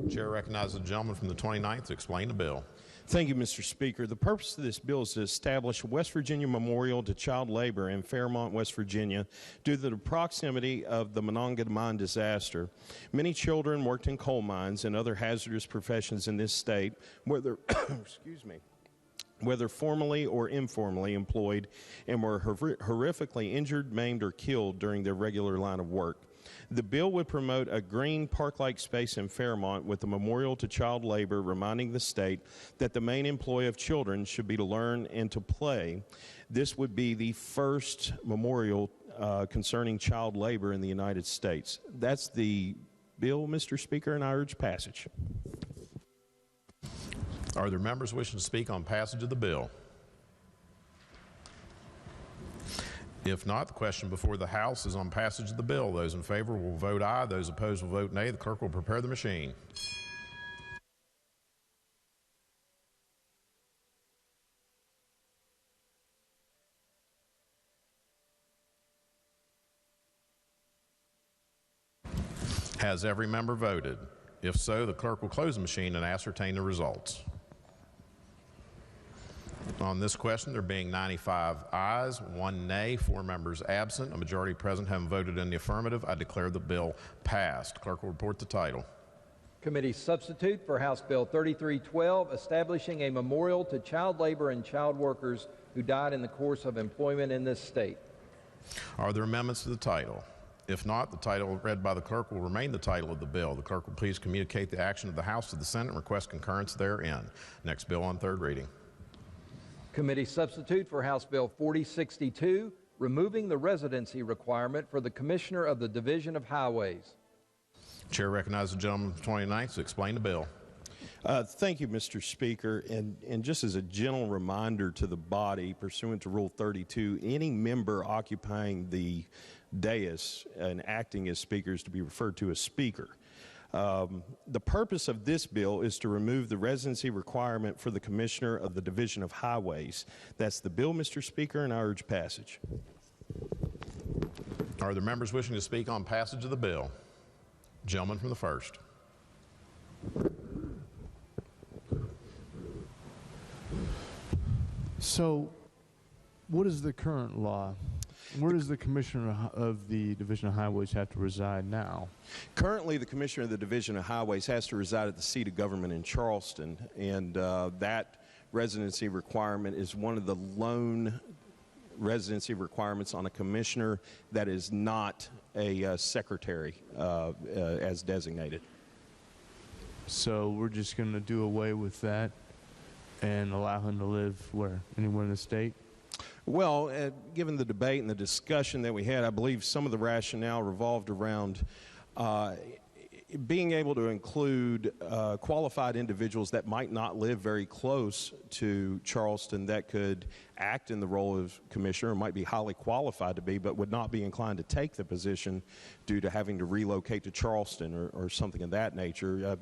S23: Chair recognizes the gentleman from the 29th to explain the bill.
S9: Thank you, Mr. Speaker. The purpose of this bill is to establish a West Virginia memorial to child labor in Fairmont, West Virginia, due to the proximity of the Monongahela mine disaster. Many children worked in coal mines and other hazardous professions in this state, whether whether formally or informally employed, and were horrifically injured, maimed, or killed during their regular line of work. The bill would promote a green park-like space in Fairmont with a memorial to child labor, reminding the state that the main employ of children should be to learn and to play. This would be the first memorial concerning child labor in the United States. That's the bill, Mr. Speaker, and I urge passage.
S23: Are there members wishing to speak on passage of the bill? If not, the question before the House is on passage of the bill. Those in favor will vote aye. Those opposed will vote nay. The clerk will prepare the machine. Has every member voted? If so, the clerk will close the machine and ascertain the results. On this question, there being 95 ayes, 1 nay, 4 members absent, a majority present having voted in the affirmative, I declare the bill passed. Clerk will report the title.
S6: Committee substitute for House Bill 3312, establishing a memorial to child labor and child workers who died in the course of employment in this state.
S23: Are there amendments to the title? If not, the title read by the clerk will remain the title of the bill. The clerk will please communicate the action of the House to the Senate and request concurrence therein. Next bill on third reading.
S6: Committee substitute for House Bill 4062, removing the residency requirement for the Commissioner of the Division of Highways.
S23: Chair recognizes the gentleman from 29th to explain the bill.
S9: Thank you, Mr. Speaker. And just as a gentle reminder to the body, pursuant to Rule 32, any member occupying the dais and acting as speaker is to be referred to as speaker. The purpose of this bill is to remove the residency requirement for the Commissioner of the Division of Highways. That's the bill, Mr. Speaker, and I urge passage.
S23: Are there members wishing to speak on passage of the bill? Gentleman from the first.
S8: So, what is the current law? Where does the Commissioner of the Division of Highways have to reside now?
S9: Currently, the Commissioner of the Division of Highways has to reside at the seat of government in Charleston, and that residency requirement is one of the lone residency requirements on a commissioner that is not a secretary as designated.
S8: So we're just going to do away with that and allow him to live where? Anywhere in the state?
S9: Well, given the debate and the discussion that we had, I believe some of the rationale revolved around being able to include qualified individuals that might not live very close to Charleston that could act in the role of commissioner, might be highly qualified to be, but would not be inclined to take the position due to having to relocate to Charleston or something of that nature.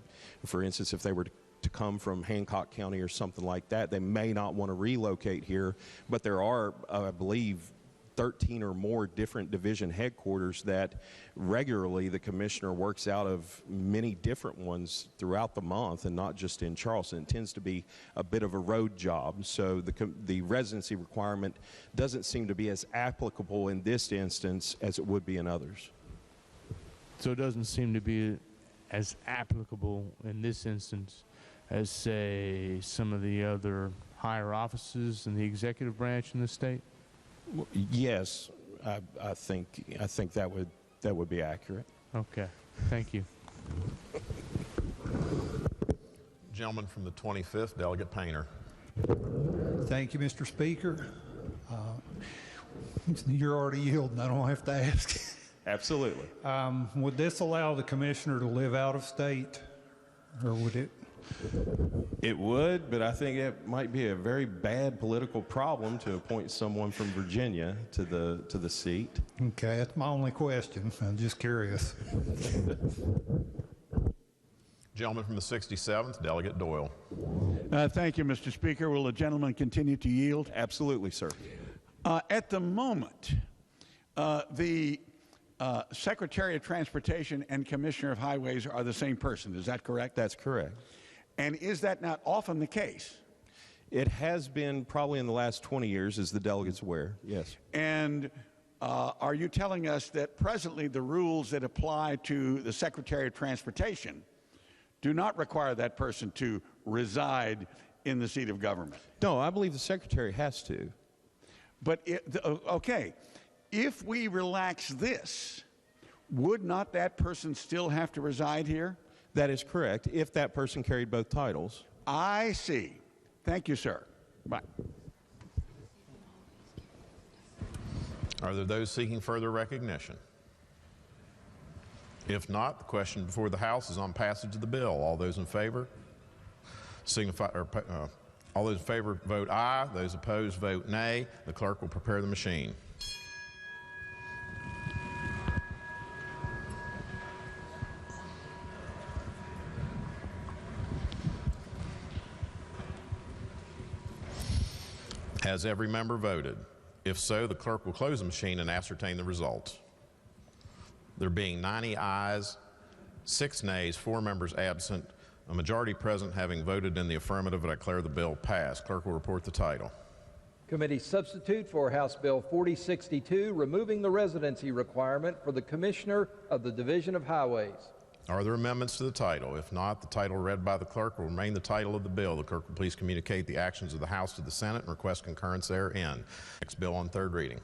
S9: For instance, if they were to come from Hancock County or something like that, they may not want to relocate here, but there are, I believe, 13 or more different division headquarters that regularly the commissioner works out of many different ones throughout the month and not just in Charleston. It tends to be a bit of a road job, so the residency requirement doesn't seem to be as applicable in this instance as it would be in others.
S8: So it doesn't seem to be as applicable in this instance as, say, some of the other higher offices in the executive branch in the state?
S9: Yes, I think that would be accurate.
S8: Okay, thank you.
S23: Gentleman from the 25th, Delegate Painter.
S12: Thank you, Mr. Speaker. You're already yielding. I don't have to ask.
S9: Absolutely.
S12: Would this allow the commissioner to live out of state, or would it?
S9: It would, but I think it might be a very bad political problem to appoint someone from Virginia to the seat.
S12: Okay, that's my only question. I'm just curious.
S23: Gentleman from the 67th, Delegate Doyle.
S14: Thank you, Mr. Speaker. Will the gentleman continue to yield?
S9: Absolutely, sir.
S14: At the moment, the Secretary of Transportation and Commissioner of Highways are the same person. Is that correct?
S9: That's correct.
S14: And is that not often the case?
S9: It has been probably in the last 20 years, as the delegate's aware, yes.
S14: And are you telling us that presently the rules that apply to the Secretary of Transportation do not require that person to reside in the seat of government?
S9: No, I believe the Secretary has to.
S14: But, okay, if we relax this, would not that person still have to reside here?
S9: That is correct, if that person carried both titles.
S14: I see. Thank you, sir. Bye.
S23: Are there those seeking further recognition? If not, the question before the House is on passage of the bill. All those in favor signify, all those in favor vote aye. Those opposed vote nay. The clerk will prepare the machine. Has every member voted? If so, the clerk will close the machine and ascertain the results. There being 90 ayes, 6 nays, 4 members absent, a majority present having voted in the affirmative, I declare the bill passed. Clerk will report the title.
S6: Committee substitute for House Bill 4062, removing the residency requirement for the Commissioner of the Division of Highways.
S23: Are there amendments to the title? If not, the title read by the clerk will remain the title of the bill. The clerk will please communicate the actions of the House to the Senate and request concurrence therein. Next bill on third reading.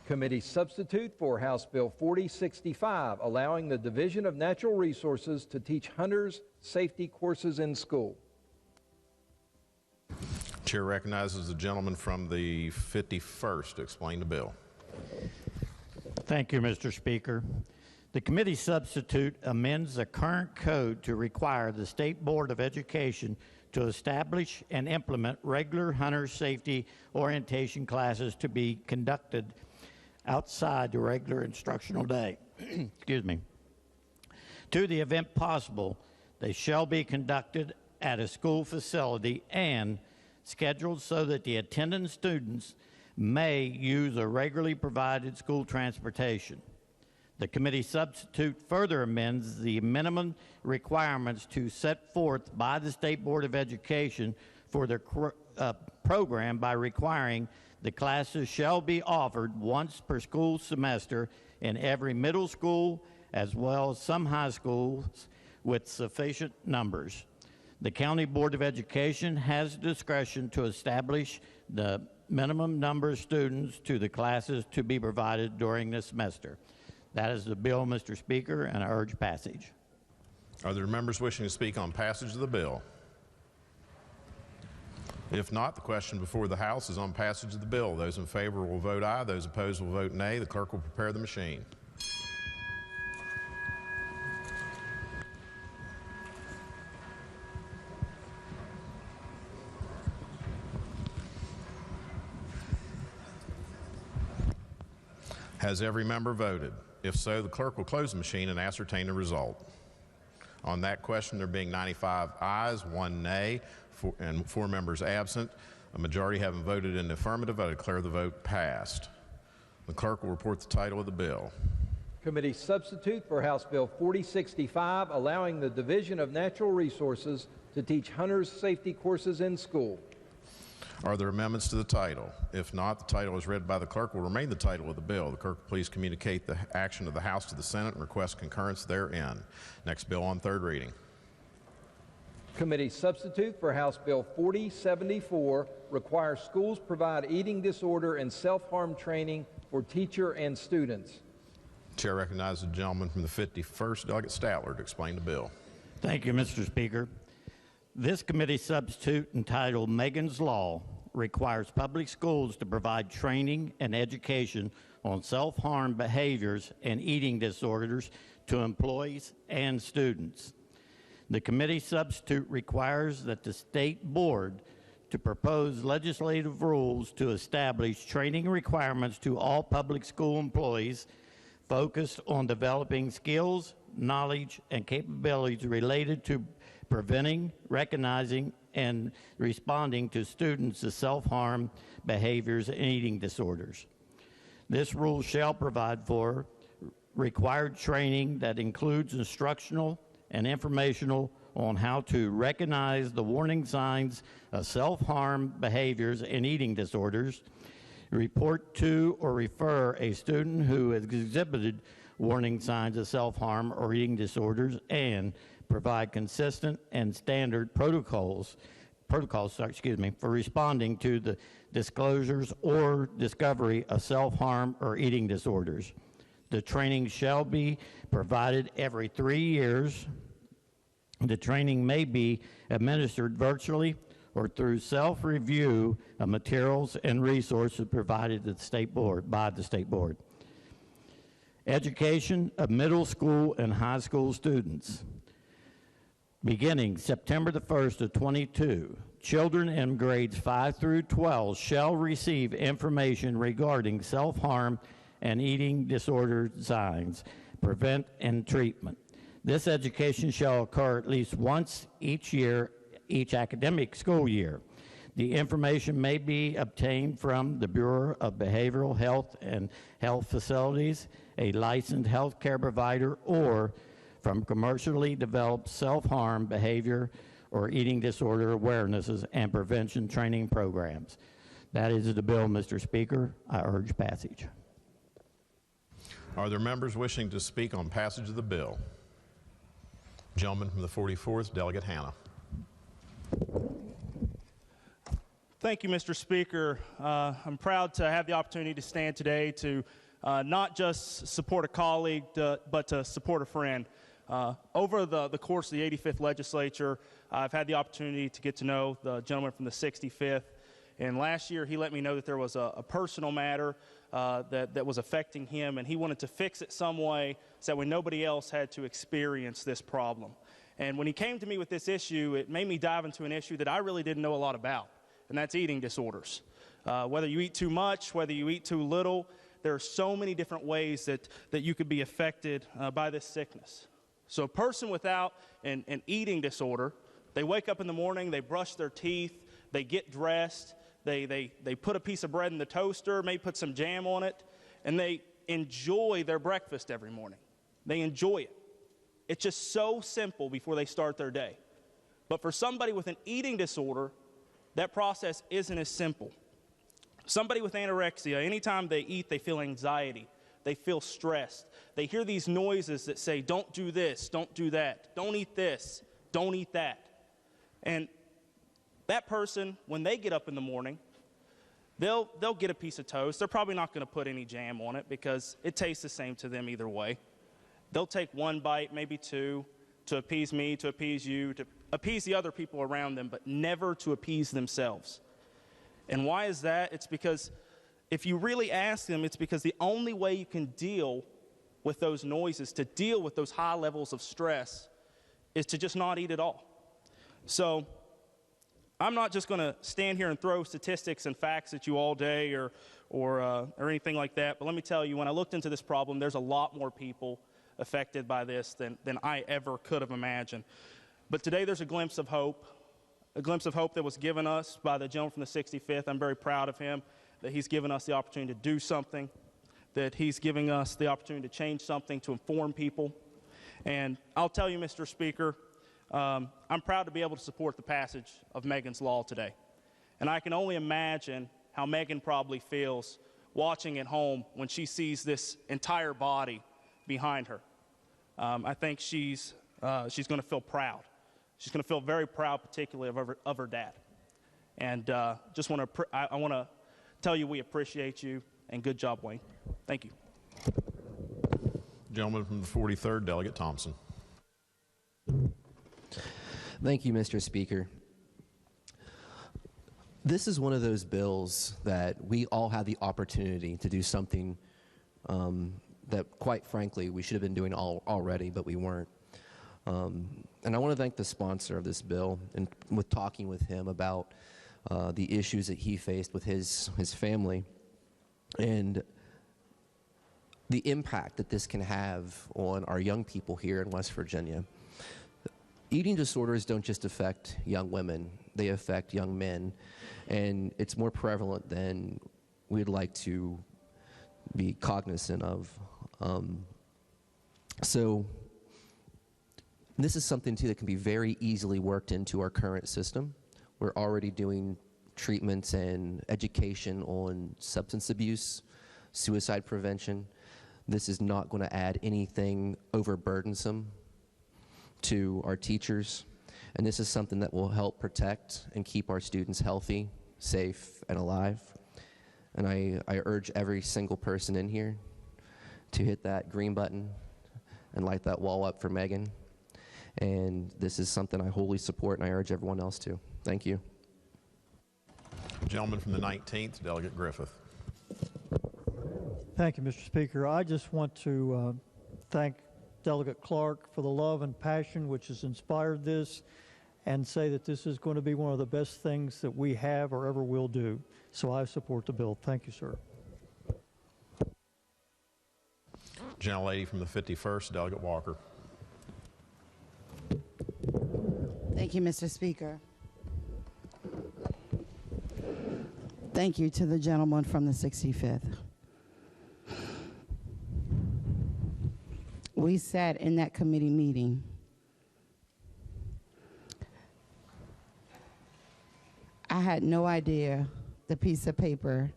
S6: Committee substitute for House Bill 4065, allowing the Division of Natural Resources to teach hunters safety courses in school.
S23: Chair recognizes the gentleman from the 51st to explain the bill.
S17: Thank you, Mr. Speaker. The committee substitute amends the current code to require the State Board of Education to establish and implement regular hunter safety orientation classes to be conducted outside the regular instructional day. Excuse me. To the event possible, they shall be conducted at a school facility and scheduled so that the attending students may use a regularly provided school transportation. The committee substitute further amends the minimum requirements to set forth by the State Board of Education for the program by requiring the classes shall be offered once per school semester in every middle school as well as some high schools with sufficient numbers. The County Board of Education has discretion to establish the minimum number of students to the classes to be provided during the semester. That is the bill, Mr. Speaker, and I urge passage.
S23: Are there members wishing to speak on passage of the bill? If not, the question before the House is on passage of the bill. Those in favor will vote aye. Those opposed will vote nay. The clerk will prepare the machine. Has every member voted? If so, the clerk will close the machine and ascertain the result. On that question, there being 95 ayes, 1 nay, and 4 members absent, a majority having voted in the affirmative, I declare the vote passed. The clerk will report the title of the bill.
S6: Committee substitute for House Bill 4065, allowing the Division of Natural Resources to teach hunters safety courses in school.
S23: Are there amendments to the title? If not, the title as read by the clerk will remain the title of the bill. The clerk will please communicate the action of the House to the Senate and request concurrence therein. Next bill on third reading.
S6: Committee substitute for House Bill 4074 requires schools provide eating disorder and self-harm training for teacher and students.
S23: Chair recognizes the gentleman from the 51st, Delegate Statler, to explain the bill.
S17: Thank you, Mr. Speaker. This committee substitute entitled Megan's Law requires public schools to provide training and education on self-harm behaviors and eating disorders to employees and students. The committee substitute requires that the state board to propose legislative rules to establish training requirements to all public school employees focused on developing skills, knowledge, and capabilities related to preventing, recognizing, and responding to students' self-harm behaviors and eating disorders. This rule shall provide for required training that includes instructional and informational on how to recognize the warning signs of self-harm behaviors and eating disorders, report to or refer a student who has exhibited warning signs of self-harm or eating disorders, and provide consistent and standard protocols for responding to the disclosures or discovery of self-harm or eating disorders. The training shall be provided every 3 years. The training may be administered virtually or through self-review of materials and resources provided to the State Board by the State Board. Education of middle school and high school students. Beginning September the 1st of 22, children in grades 5 through 12 shall receive information regarding self-harm and eating disorder signs, prevent and treatment. This education shall occur at least once each year, each academic school year. The information may be obtained from the Bureau of Behavioral Health and Health Facilities, a licensed health care provider, or from commercially developed self-harm behavior or eating disorder awarenesses and prevention training programs. That is the bill, Mr. Speaker. I urge passage.
S23: Are there members wishing to speak on passage of the bill? Gentleman from the 44th, Delegate Hannah.
S18: Thank you, Mr. Speaker. I'm proud to have the opportunity to stand today to not just support a colleague, but to support a friend. Over the course of the 85th Legislature, I've had the opportunity to get to know the gentleman from the 65th. And last year, he let me know that there was a personal matter that was affecting him, and he wanted to fix it some way so that way nobody else had to experience this problem. And when he came to me with this issue, it made me dive into an issue that I really didn't know a lot about, and that's eating disorders. Whether you eat too much, whether you eat too little, there are so many different ways that you could be affected by this sickness. So a person without an eating disorder, they wake up in the morning, they brush their teeth, they get dressed, they put a piece of bread in the toaster, maybe put some jam on it, and they enjoy their breakfast every morning. They enjoy it. It's just so simple before they start their day. But for somebody with an eating disorder, that process isn't as simple. Somebody with anorexia, anytime they eat, they feel anxiety. They feel stressed. They hear these noises that say, don't do this, don't do that, don't eat this, don't eat that. And that person, when they get up in the morning, they'll get a piece of toast. They're probably not going to put any jam on it because it tastes the same to them either way. They'll take one bite, maybe two, to appease me, to appease you, to appease the other people around them, but never to appease themselves. And why is that? It's because if you really ask them, it's because the only way you can deal with those noises, to deal with those high levels of stress, is to just not eat at all. So I'm not just going to stand here and throw statistics and facts at you all day or anything like that, but let me tell you, when I looked into this problem, there's a lot more people affected by this than I ever could have imagined. But today there's a glimpse of hope that was given us by the gentleman from the 65th. I'm very proud of him, that he's given us the opportunity to do something, that he's giving us the opportunity to change something, to inform people. And I'll tell you, Mr. Speaker, I'm proud to be able to support the passage of Megan's Law today. And I can only imagine how Megan probably feels watching at home when she sees this entire body behind her. I think she's going to feel proud. She's going to feel very proud, particularly of her dad. And I want to tell you we appreciate you, and good job, Wayne. Thank you.
S23: Gentleman from the 43rd, Delegate Thompson.
S13: Thank you, Mr. Speaker. This is one of those bills that we all had the opportunity to do something that, quite frankly, we should have been doing already, but we weren't. And I want to thank the sponsor of this bill, and with talking with him about the issues that he faced with his family and the impact that this can have on our young people here in West Virginia. Eating disorders don't just affect young women, they affect young men, and it's more prevalent than we'd like to be cognizant of. So this is something too that can be very easily worked into our current system. We're already doing treatments and education on substance abuse, suicide prevention. This is not going to add anything overburdensome to our teachers, and this is something that will help protect and keep our students healthy, safe, and alive. And I urge every single person in here to hit that green button and light that wall up for Megan. And this is something I wholly support, and I urge everyone else to. Thank you.
S23: Gentleman from the 19th, Delegate Griffith.
S11: Thank you, Mr. Speaker. I just want to thank Delegate Clark for the love and passion which has inspired this, and say that this is going to be one of the best things that we have or ever will do. So I support the bill. Thank you, sir.
S23: Gentlelady from the 51st, Delegate Walker.
S19: Thank you, Mr. Speaker. Thank you to the gentleman from the 65th. We sat in that committee meeting. I had no idea the piece of paper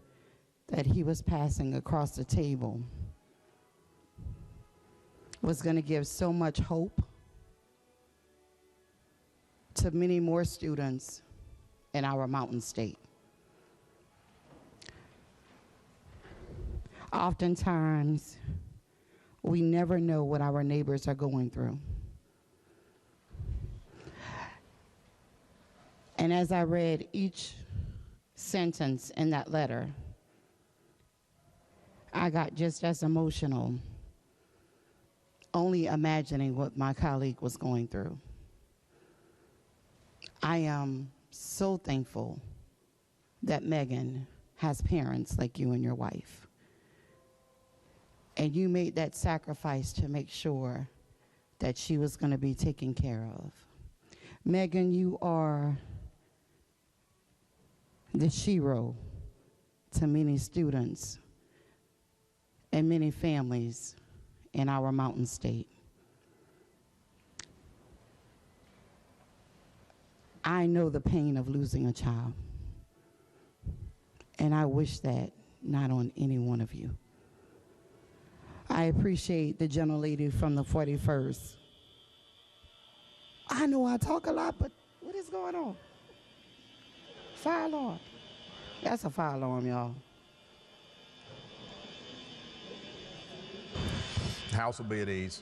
S19: that he was passing across the table was going to give so much hope to many more students in our mountain state. Oftentimes, we never know what our neighbors are going through. And as I read each sentence in that letter, I got just as emotional, only imagining what my colleague was going through. I am so thankful that Megan has parents like you and your wife. And you made that sacrifice to make sure that she was going to be taken care of. Megan, you are the hero to many students and many families in our mountain state. I know the pain of losing a child, and I wish that not on any one of you. I appreciate the gentlelady from the 41st. I know I talk a lot, but what is going on? Fire alarm. That's a fire alarm, y'all.
S23: House will be at ease.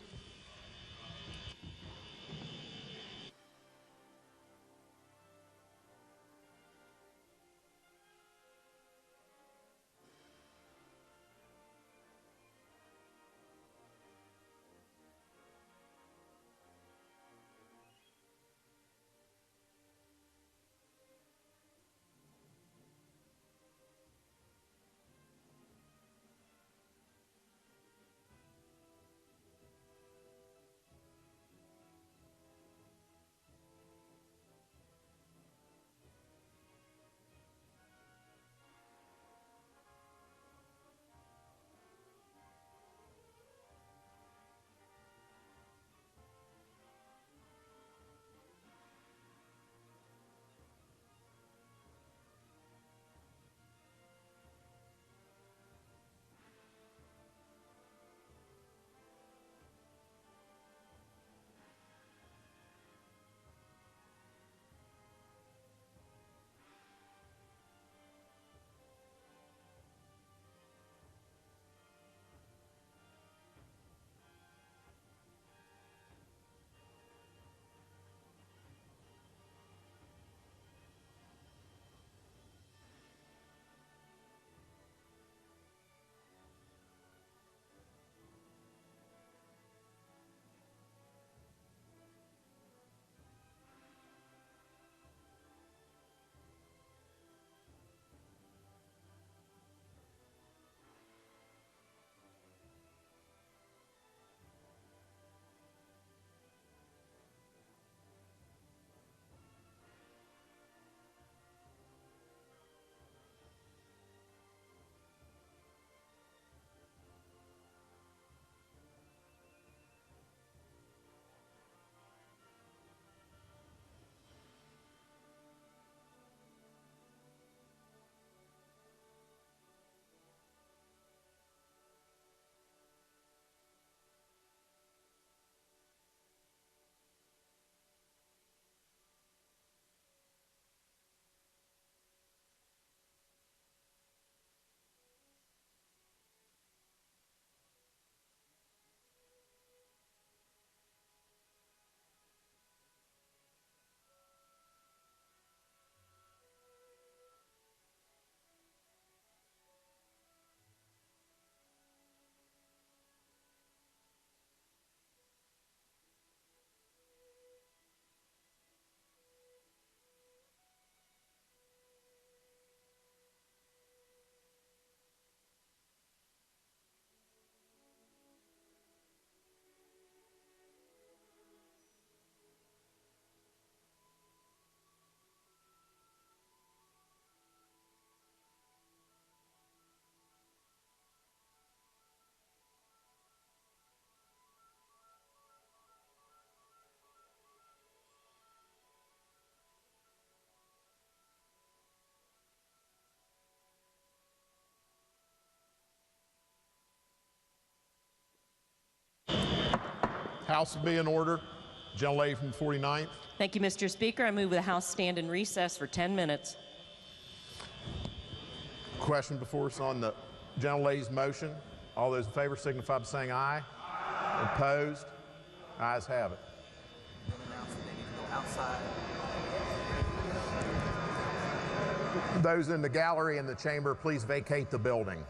S23: House will be in order. Gentlelady from the 49th.
S2: Thank you, Mr. Speaker. I move the House stand in recess for 10 minutes.
S23: Question before us on the gentlelady's motion. All those in favor signify by saying aye. Aye. Opposed? Ayes have it. Those in the gallery and the chamber, please vacate the building.